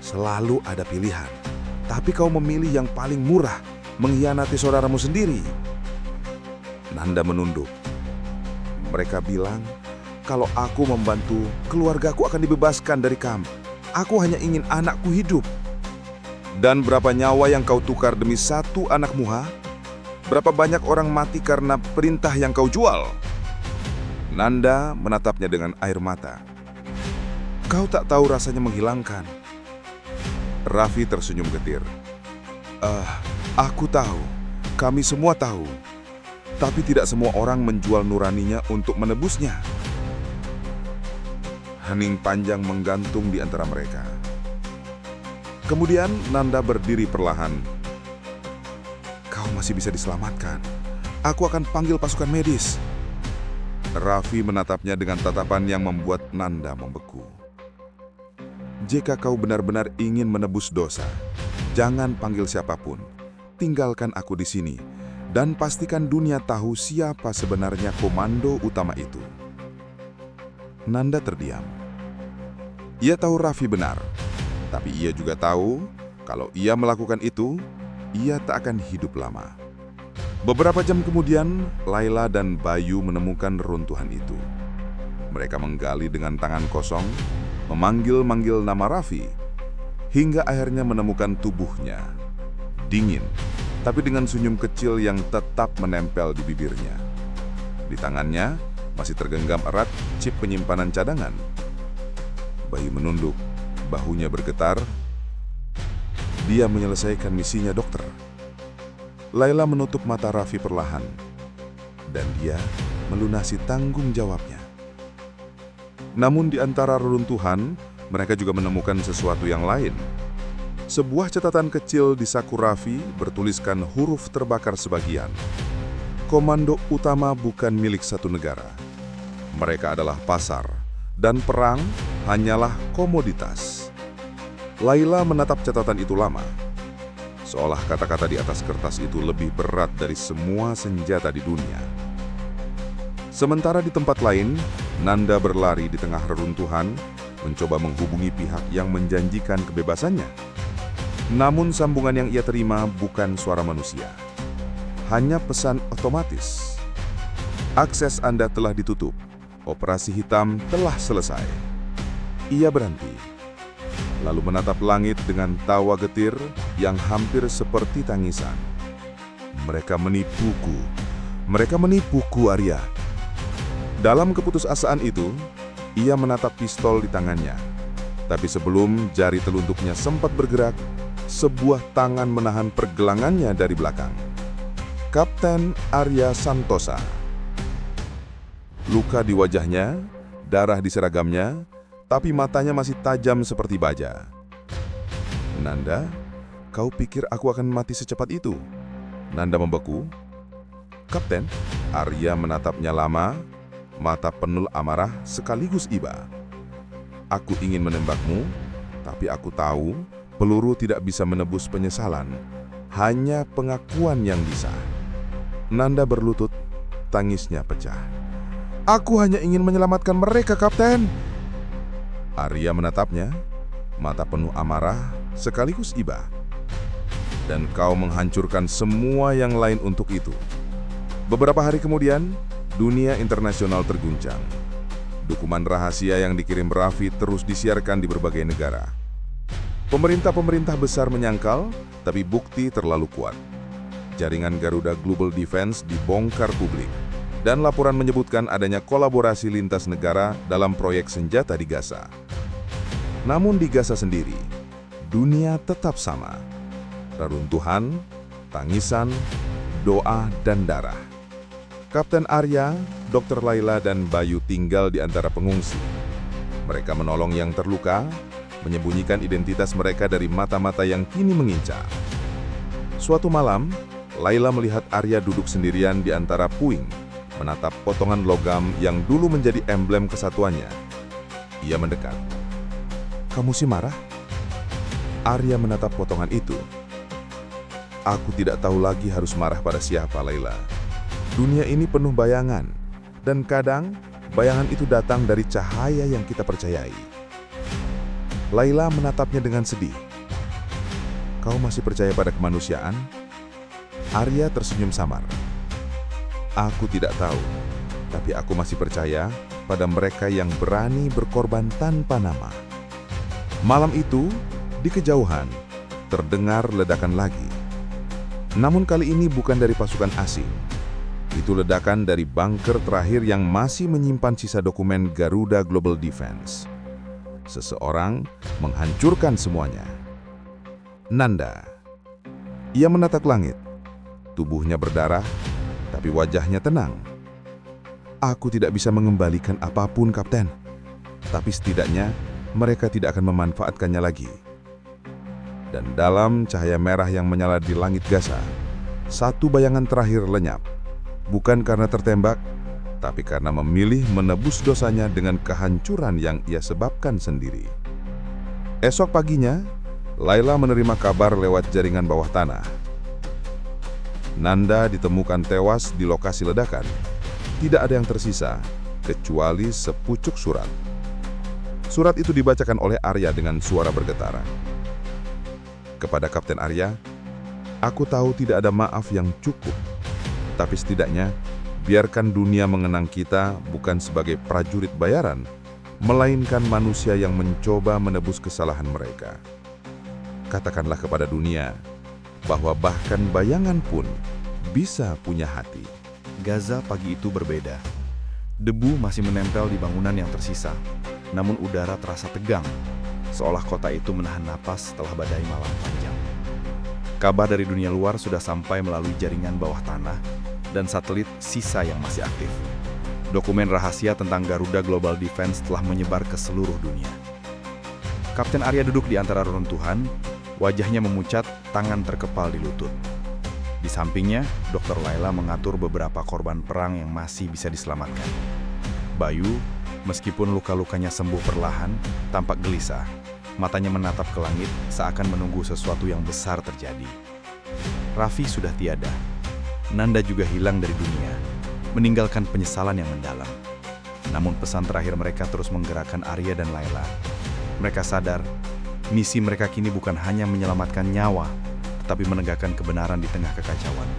"Selalu ada pilihan, tapi kau memilih yang paling murah, mengkhianati saudaramu sendiri." Nanda menunduk. "Mereka bilang, kalau aku membantu, keluargaku akan dibebaskan dari kamp. Aku hanya ingin anakku hidup." "Dan berapa nyawa yang kau tukar demi satu anakmu, ha? Berapa banyak orang mati karena perintah yang kau jual?" Nanda menatapnya dengan air mata. "Kau tak tahu rasanya menghilangkan." Raffi tersenyum getir. Aku tahu. Kami semua tahu. Tapi tidak semua orang menjual nuraninya untuk menebusnya." Hening panjang menggantung di antara mereka. Kemudian Nanda berdiri perlahan. "Kau masih bisa diselamatkan. Aku akan panggil pasukan medis." Raffi menatapnya dengan tatapan yang membuat Nanda membeku. "Jika kau benar-benar ingin menebus dosa, jangan panggil siapapun. Tinggalkan aku di sini dan pastikan dunia tahu siapa sebenarnya komando utama itu." Nanda terdiam. Ia tahu Raffi benar. Tapi ia juga tahu, kalau ia melakukan itu, ia tak akan hidup lama. Beberapa jam kemudian, Laila dan Bayu menemukan runtuhan itu. Mereka menggali dengan tangan kosong, memanggil-manggil nama Raffi, hingga akhirnya menemukan tubuhnya. Dingin, tapi dengan senyum kecil yang tetap menempel di bibirnya. Di tangannya masih tergenggam erat chip penyimpanan cadangan. Bayu menunduk. Bahunya bergetar. Dia menyelesaikan misinya, dokter. Laila menutup mata Raffi perlahan. Dan dia melunasi tanggung jawabnya. Namun di antara reruntuhan, mereka juga menemukan sesuatu yang lain. Sebuah catatan kecil di saku Raffi bertuliskan huruf terbakar sebagian. Komando utama bukan milik satu negara. Mereka adalah pasar, dan perang hanyalah komoditas. Laila menatap catatan itu lama, seolah kata-kata di atas kertas itu lebih berat dari semua senjata di dunia. Sementara di tempat lain, Nanda berlari di tengah reruntuhan, mencoba menghubungi pihak yang menjanjikan kebebasannya. Namun sambungan yang ia terima bukan suara manusia, hanya pesan otomatis. "Akses Anda telah ditutup. Operasi hitam telah selesai." Ia berhenti, lalu menatap langit dengan tawa getir yang hampir seperti tangisan. "Mereka menipuku. Mereka menipuku, Arya." Dalam keputusasaan itu, ia menatap pistol di tangannya. Tapi sebelum jari telunjuknya sempat bergerak, sebuah tangan menahan pergelangannya dari belakang. Kapten Arya Santosa. Luka di wajahnya, darah di seragamnya, tapi matanya masih tajam seperti baja. "Nanda, Kau pikir aku akan mati secepat itu? Nanda membeku. Kapten, Arya menatapnya lama, mata penuh amarah sekaligus iba. Aku ingin menembakmu, tapi aku tahu peluru tidak bisa menebus penyesalan. Hanya pengakuan yang bisa. Nanda berlutut, tangisnya pecah. Aku hanya ingin menyelamatkan mereka, Kapten. Arya menatapnya, mata penuh amarah sekaligus iba. Dan kau menghancurkan semua yang lain untuk itu. Beberapa hari kemudian, dunia internasional terguncang. Dokumen rahasia yang dikirim Raffi terus disiarkan di berbagai negara. Pemerintah-pemerintah besar menyangkal, tapi bukti terlalu kuat. Jaringan Garuda Global Defense dibongkar publik, dan laporan menyebutkan adanya kolaborasi lintas negara dalam proyek senjata di Gaza. Namun di Gaza sendiri, dunia tetap sama. Reruntuhan, tangisan, doa, dan darah. Kapten Arya, Dr. Laila, dan Bayu tinggal di antara pengungsi. Mereka menolong yang terluka, menyembunyikan identitas mereka dari mata-mata yang kini mengincar. Suatu malam, Laila melihat Arya duduk sendirian di antara puing, menatap potongan logam yang dulu menjadi emblem kesatuannya. Ia mendekat. Kamu sih marah? Arya menatap potongan itu. Aku tidak tahu lagi harus marah pada siapa, Laila. Dunia ini penuh bayangan, dan kadang bayangan itu datang dari cahaya yang kita percayai. Laila menatapnya dengan sedih. Kau masih percaya pada kemanusiaan? Arya tersenyum samar. Aku tidak tahu, tapi aku masih percaya pada mereka yang berani berkorban tanpa nama. Malam itu, di kejauhan, terdengar ledakan lagi. Namun kali ini bukan dari pasukan asing. Itu ledakan dari bunker terakhir yang masih menyimpan sisa dokumen Garuda Global Defense. Seseorang menghancurkan semuanya. Nanda. Ia menatap langit. Tubuhnya berdarah, tapi wajahnya tenang. Aku tidak bisa mengembalikan apapun, Kapten. Tapi setidaknya mereka tidak akan memanfaatkannya lagi. Dan dalam cahaya merah yang menyala di langit Gaza, satu bayangan terakhir lenyap. Bukan karena tertembak, tapi karena memilih menebus dosanya dengan kehancuran yang ia sebabkan sendiri. Esok paginya, Laila menerima kabar lewat jaringan bawah tanah. Nanda ditemukan tewas di lokasi ledakan. Tidak ada yang tersisa, kecuali sepucuk surat. Surat itu dibacakan oleh Arya dengan suara bergetar. Kepada Kapten Arya, aku tahu tidak ada maaf yang cukup. Tapi setidaknya, biarkan dunia mengenang kita bukan sebagai prajurit bayaran, melainkan manusia yang mencoba menebus kesalahan mereka. Katakanlah kepada dunia, bahwa bahkan bayangan pun bisa punya hati. Gaza pagi itu berbeda. Debu masih menempel di bangunan yang tersisa, namun udara terasa tegang, seolah kota itu menahan napas setelah badai malam panjang. Kabar dari dunia luar sudah sampai melalui jaringan bawah tanah dan satelit sisa yang masih aktif. Dokumen rahasia tentang Garuda Global Defense telah menyebar ke seluruh dunia. Kapten Arya duduk di antara reruntuhan, wajahnya memucat, tangan terkepal di lutut. Di sampingnya, Dr. Laila mengatur beberapa korban perang yang masih bisa diselamatkan. Bayu, meskipun luka-lukanya sembuh perlahan, tampak gelisah. Matanya menatap ke langit seakan menunggu sesuatu yang besar terjadi. Raffi sudah tiada. Nanda juga hilang dari dunia, meninggalkan penyesalan yang mendalam. Namun pesan terakhir mereka terus menggerakkan Arya dan Laila. Mereka sadar, misi mereka kini bukan hanya menyelamatkan nyawa, tetapi menegakkan kebenaran di tengah kekacauan.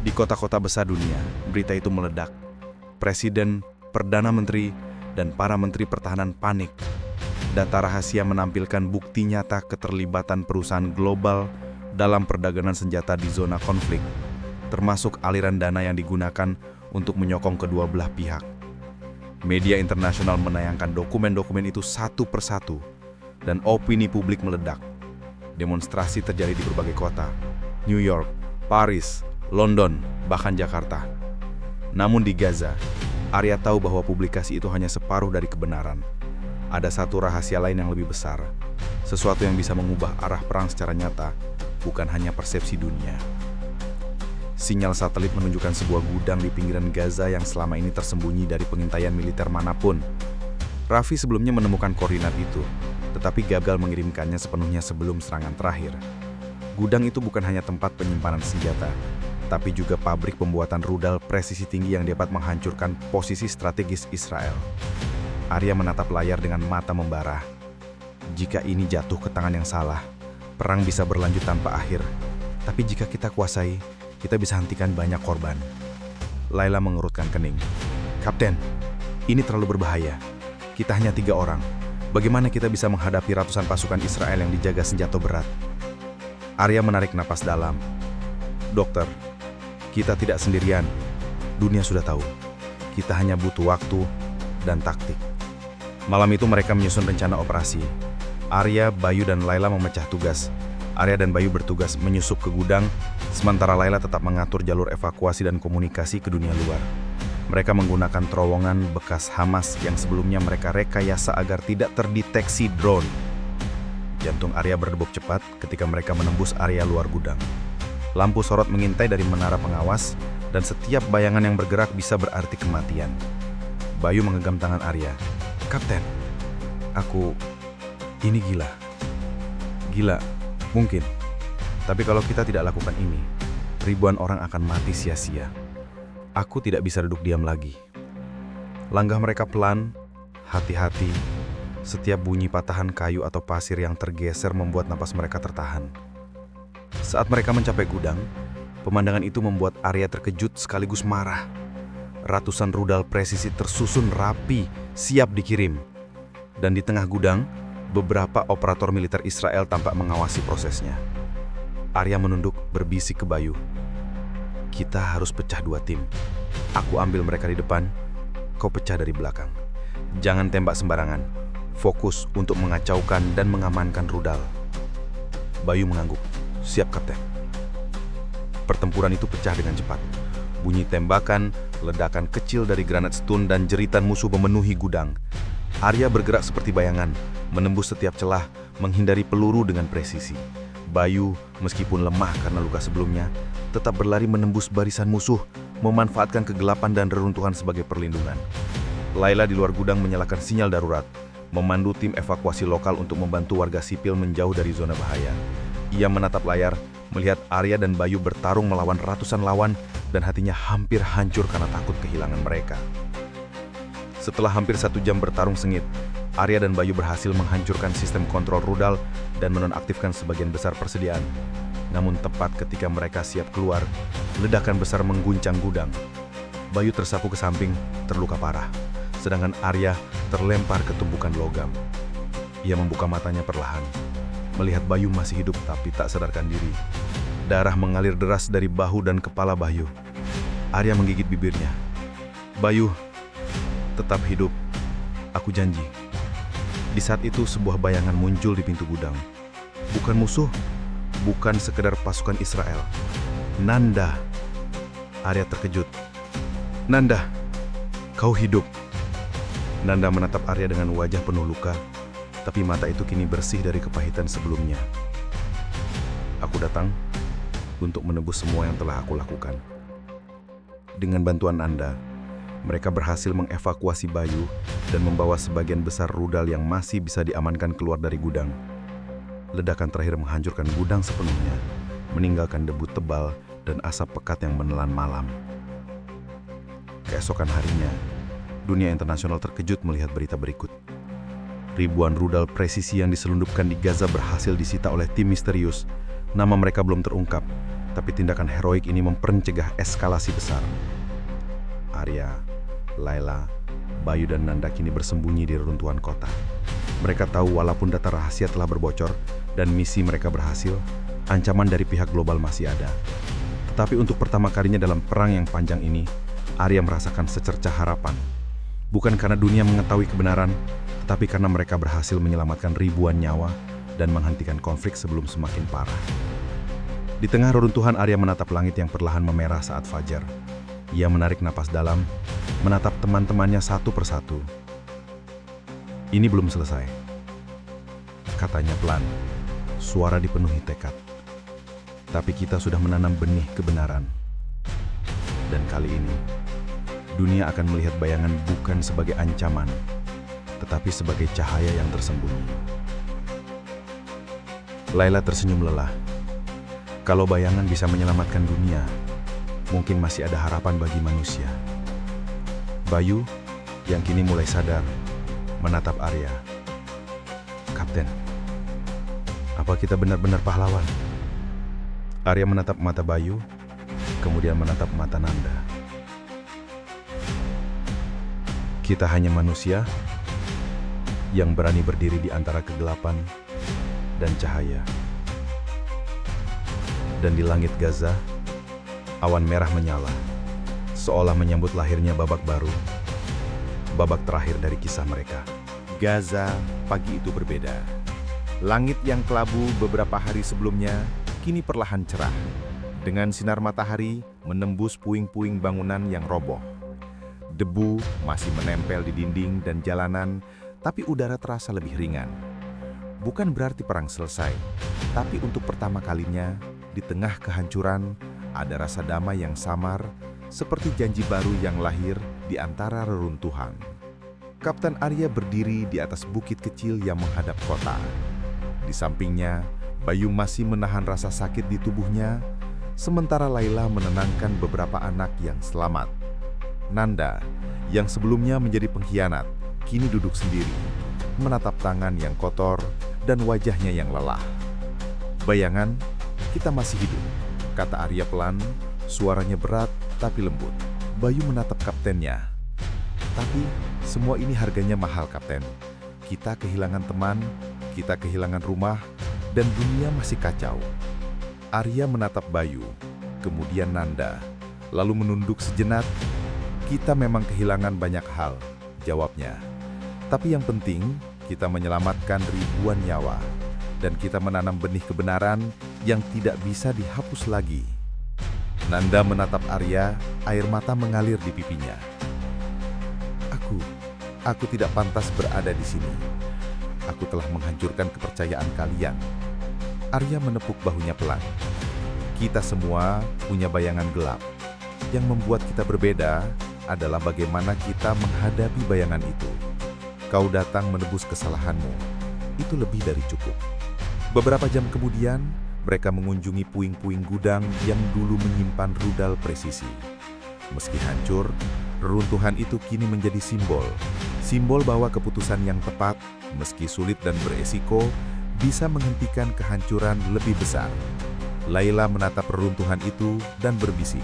Di kota-kota besar dunia, berita itu meledak. Presiden, Perdana Menteri, dan para Menteri Pertahanan panik. Data rahasia menampilkan bukti nyata keterlibatan perusahaan global dalam perdagangan senjata di zona konflik, termasuk aliran dana yang digunakan untuk menyokong kedua belah pihak. Media internasional menayangkan dokumen-dokumen itu satu persatu, dan opini publik meledak. Demonstrasi terjadi di berbagai kota, New York, Paris, London, bahkan Jakarta. Namun di Gaza, Arya tahu bahwa publikasi itu hanya separuh dari kebenaran. Ada satu rahasia lain yang lebih besar. Sesuatu yang bisa mengubah arah perang secara nyata, bukan hanya persepsi dunia. Sinyal satelit menunjukkan sebuah gudang di pinggiran Gaza yang selama ini tersembunyi dari pengintaian militer manapun. Raffi sebelumnya menemukan koordinat itu, tetapi gagal mengirimkannya sepenuhnya sebelum serangan terakhir. Gudang itu bukan hanya tempat penyimpanan senjata, tapi juga pabrik pembuatan rudal presisi tinggi yang dapat menghancurkan posisi strategis Israel. Arya menatap layar dengan mata membara. Jika ini jatuh ke tangan yang salah, perang bisa berlanjut tanpa akhir. Tapi jika kita kuasai, kita bisa hentikan banyak korban. Laila mengerutkan kening. Kapten, ini terlalu berbahaya. Kita hanya 3 orang. Bagaimana kita bisa menghadapi ratusan pasukan Israel yang dijaga senjata berat? Arya menarik napas dalam. Dokter, kita tidak sendirian. Dunia sudah tahu. Kita hanya butuh waktu dan taktik. Malam itu mereka menyusun rencana operasi. Arya, Bayu, dan Laila memecah tugas. Arya dan Bayu bertugas menyusup ke gudang, sementara Laila tetap mengatur jalur evakuasi dan komunikasi ke dunia luar. Mereka menggunakan terowongan bekas Hamas yang sebelumnya mereka rekayasa agar tidak terdeteksi drone. Jantung Arya berdegup cepat ketika mereka menembus area luar gudang. Lampu sorot mengintai dari menara pengawas, dan setiap bayangan yang bergerak bisa berarti kematian. Bayu menggenggam tangan Arya. Kapten, ini gila. Gila, mungkin. Tapi kalau kita tidak lakukan ini, ribuan orang akan mati sia-sia. Aku tidak bisa duduk diam lagi. Langkah mereka pelan, hati-hati. Setiap bunyi patahan kayu atau pasir yang tergeser membuat napas mereka tertahan. Saat mereka mencapai gudang, pemandangan itu membuat Arya terkejut sekaligus marah. Ratusan rudal presisi tersusun rapi, siap dikirim. Dan di tengah gudang, beberapa operator militer Israel tampak mengawasi prosesnya. Arya menunduk berbisik ke Bayu. Kita harus pecah 2 tim. Aku ambil mereka di depan, kau pecah dari belakang. Jangan tembak sembarangan. Fokus untuk mengacaukan dan mengamankan rudal. Bayu mengangguk. Siap, Kapten. Pertempuran itu pecah dengan cepat. Bunyi tembakan, ledakan kecil dari granat stun, dan jeritan musuh memenuhi gudang. Arya bergerak seperti bayangan, menembus setiap celah, menghindari peluru dengan presisi. Bayu, meskipun lemah karena luka sebelumnya, tetap berlari menembus barisan musuh, memanfaatkan kegelapan dan reruntuhan sebagai perlindungan. Laila di luar gudang menyalakan sinyal darurat, memandu tim evakuasi lokal untuk membantu warga sipil menjauh dari zona bahaya. Ia menatap layar, melihat Arya dan Bayu bertarung melawan ratusan lawan, dan hatinya hampir hancur karena takut kehilangan mereka. Setelah hampir 1 jam bertarung sengit, Arya dan Bayu berhasil menghancurkan sistem kontrol rudal dan menonaktifkan sebagian besar persediaan. Namun tepat ketika mereka siap keluar, ledakan besar mengguncang gudang. Bayu tersapu ke samping, terluka parah, sedangkan Arya terlempar ke tumpukan logam. Ia membuka matanya perlahan, melihat Bayu masih hidup tapi tak sadarkan diri. Darah mengalir deras dari bahu dan kepala Bayu. Arya menggigit bibirnya. Bayu, tetap hidup. Aku janji. Di saat itu sebuah bayangan muncul di pintu gudang. Bukan musuh, bukan sekedar pasukan Israel. Nanda. Arya terkejut. Nanda, kau hidup. Nanda menatap Arya dengan wajah penuh luka, tapi mata itu kini bersih dari kepahitan sebelumnya. Aku datang untuk menebus semua yang telah aku lakukan. Dengan bantuan Anda, mereka berhasil mengevakuasi Bayu dan membawa sebagian besar rudal yang masih bisa diamankan keluar dari gudang. Ledakan terakhir menghancurkan gudang sepenuhnya, meninggalkan debu tebal dan asap pekat yang menelan malam. Keesokan harinya, dunia internasional terkejut melihat berita berikut. Ribuan rudal presisi yang diselundupkan di Gaza berhasil disita oleh tim misterius. Nama mereka belum terungkap, tapi tindakan heroik ini mencegah eskalasi besar. Arya, Laila, Bayu, dan Nanda kini bersembunyi di reruntuhan kota. Mereka tahu walaupun data rahasia telah berbocor dan misi mereka berhasil, ancaman dari pihak global masih ada. Tetapi untuk pertama kalinya dalam perang yang panjang ini, Arya merasakan secercah harapan. Bukan karena dunia mengetahui kebenaran, tetapi karena mereka berhasil menyelamatkan ribuan nyawa dan menghentikan konflik sebelum semakin parah. Di tengah reruntuhan, Arya menatap langit yang perlahan memerah saat fajar. Ia menarik napas dalam, menatap teman-temannya satu persatu. Ini belum selesai. Katanya pelan, suara dipenuhi tekad. Tapi kita sudah menanam benih kebenaran. Dan kali ini, dunia akan melihat bayangan bukan sebagai ancaman, tetapi sebagai cahaya yang tersembunyi. Layla tersenyum lelah. Kalau bayangan bisa menyelamatkan dunia, mungkin masih ada harapan bagi manusia. Bayu, yang kini mulai sadar, menatap Arya. Kapten, apa kita benar-benar pahlawan? Arya menatap mata Bayu, kemudian menatap mata Nanda. Kita hanya manusia yang berani berdiri di antara kegelapan dan cahaya. Dan di langit Gaza, awan merah menyala, seolah menyambut lahirnya babak baru, babak terakhir dari kisah mereka. Gaza, pagi itu berbeda. Langit yang kelabu beberapa hari sebelumnya kini perlahan cerah, dengan sinar matahari menembus puing-puing bangunan yang roboh. Debu masih menempel di dinding dan jalanan, tapi udara terasa lebih ringan. Bukan berarti perang selesai, tapi untuk pertama kalinya, di tengah kehancuran, ada rasa damai yang samar, seperti janji baru yang lahir di antara reruntuhan. Kapten Arya berdiri di atas bukit kecil yang menghadap kota. Di sampingnya, Bayu masih menahan rasa sakit di tubuhnya, sementara Layla menenangkan beberapa anak yang selamat. Nanda, yang sebelumnya menjadi pengkhianat, kini duduk sendiri, menatap tangan yang kotor dan wajahnya yang lelah. Bayangan, kita masih hidup, kata Arya pelan, suaranya berat tapi lembut. Bayu menatap kaptennya. Tapi semua ini harganya mahal, Kapten. Kita kehilangan teman, kita kehilangan rumah, dan dunia masih kacau. Arya menatap Bayu, kemudian Nanda, lalu menunduk sejenak. Kita memang kehilangan banyak hal, jawabnya. Tapi yang penting, kita menyelamatkan ribuan nyawa, dan kita menanam benih kebenaran yang tidak bisa dihapus lagi. Nanda menatap Arya, air mata mengalir di pipinya. Aku tidak pantas berada di sini. Aku telah menghancurkan kepercayaan kalian. Arya menepuk bahunya pelan. Kita semua punya bayangan gelap. Yang membuat kita berbeda adalah bagaimana kita menghadapi bayangan itu. Kau datang menebus kesalahanmu. Itu lebih dari cukup. Beberapa jam kemudian, mereka mengunjungi puing-puing gudang yang dulu menyimpan rudal presisi. Meski hancur, reruntuhan itu kini menjadi simbol. Simbol bahwa keputusan yang tepat, meski sulit dan beresiko, bisa menghentikan kehancuran lebih besar. Layla menatap reruntuhan itu dan berbisik.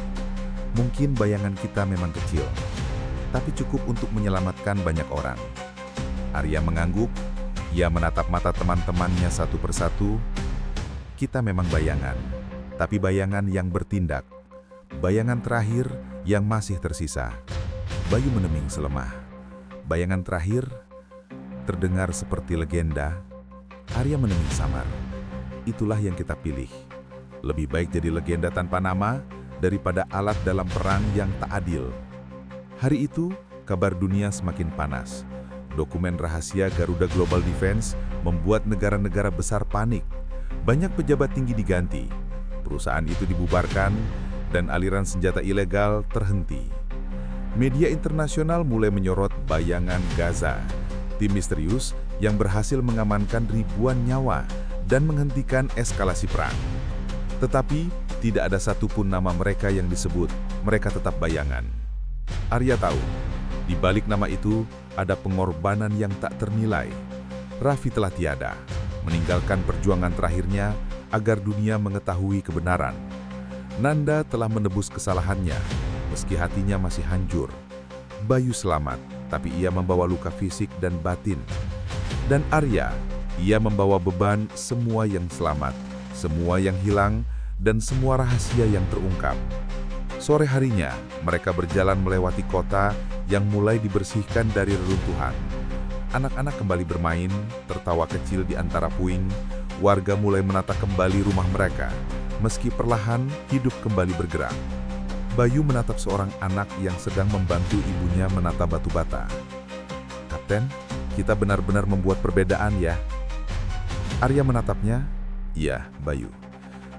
Mungkin bayangan kita memang kecil, tapi cukup untuk menyelamatkan banyak orang. Arya mengangguk, ia menatap mata teman-temannya satu persatu. Kita memang bayangan, tapi bayangan yang bertindak. Bayangan terakhir yang masih tersisa. Bayu meneming selemah. Bayangan terakhir terdengar seperti legenda. Arya meneming samar. Itulah yang kita pilih. Lebih baik jadi legenda tanpa nama daripada alat dalam perang yang tak adil. Hari itu, kabar dunia semakin panas. Dokumen rahasia Garuda Global Defense membuat negara-negara besar panik. Banyak pejabat tinggi diganti. Perusahaan itu dibubarkan dan aliran senjata ilegal terhenti. Media internasional mulai menyorot bayangan Gaza, tim misterius yang berhasil mengamankan ribuan nyawa dan menghentikan eskalasi perang. Tetapi, tidak ada satupun nama mereka yang disebut, mereka tetap bayangan. Arya tahu, di balik nama itu ada pengorbanan yang tak ternilai. Raffi telah tiada, meninggalkan perjuangan terakhirnya agar dunia mengetahui kebenaran. Nanda telah menebus kesalahannya, meski hatinya masih hancur. Bayu selamat, tapi ia membawa luka fisik dan batin. Dan Arya, ia membawa beban semua yang selamat, semua yang hilang, dan semua rahasia yang terungkap. Sore harinya, mereka berjalan melewati kota yang mulai dibersihkan dari reruntuhan. Anak-anak kembali bermain, tertawa kecil di antara puing, warga mulai menata kembali rumah mereka. Meski perlahan, hidup kembali bergerak. Bayu menatap seorang anak yang sedang membantu ibunya menata batu bata. Kapten, kita benar-benar membuat perbedaan ya. Arya menatapnya. Iya, Bayu.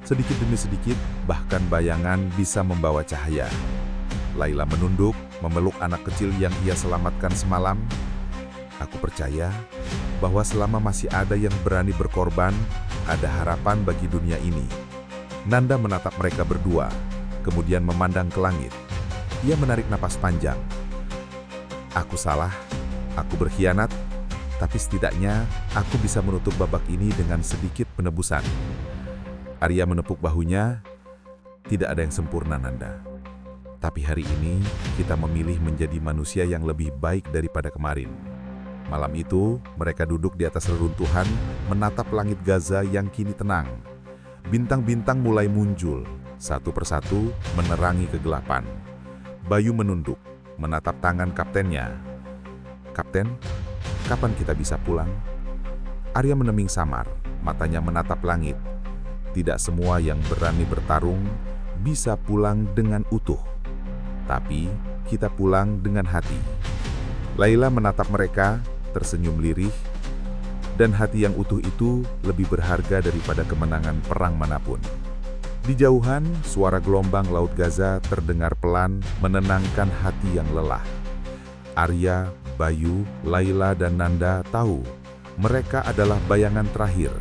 Sedikit demi sedikit, bahkan bayangan bisa membawa cahaya. Laila menunduk, memeluk anak kecil yang ia selamatkan semalam. Aku percaya bahwa selama masih ada yang berani berkorban, ada harapan bagi dunia ini. Nanda menatap mereka berdua, kemudian memandang ke langit. Ia menarik napas panjang. Aku salah, aku berkhianat, tapi setidaknya aku bisa menutup babak ini dengan sedikit penebusan. Arya menepuk bahunya. Tidak ada yang sempurna, Nanda. Tapi hari ini kita memilih menjadi manusia yang lebih baik daripada kemarin. Malam itu, mereka duduk di atas reruntuhan, menatap langit Gaza yang kini tenang. Bintang-bintang mulai muncul, satu persatu menerangi kegelapan. Bayu menunduk, menatap tangan kaptennya. Kapten, kapan kita bisa pulang? Arya meneming samar, matanya menatap langit. Tidak semua yang berani bertarung bisa pulang dengan utuh. Tapi, kita pulang dengan hati. Laila menatap mereka, tersenyum lirih, dan hati yang utuh itu lebih berharga daripada kemenangan perang manapun. Di jauhan, suara gelombang Laut Gaza terdengar pelan, menenangkan hati yang lelah. Arya, Bayu, Laila, dan Nanda tahu mereka adalah bayangan terakhir,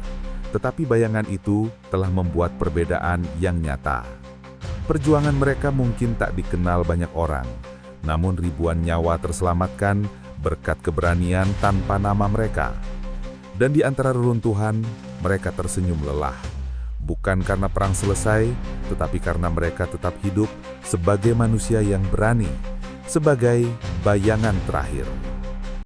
tetapi bayangan itu telah membuat perbedaan yang nyata. Perjuangan mereka mungkin tak dikenal banyak orang, namun ribuan nyawa terselamatkan berkat keberanian tanpa nama mereka. Dan di antara reruntuhan, mereka tersenyum lelah. Bukan karena perang selesai, tetapi karena mereka tetap hidup sebagai manusia yang berani, sebagai bayangan terakhir.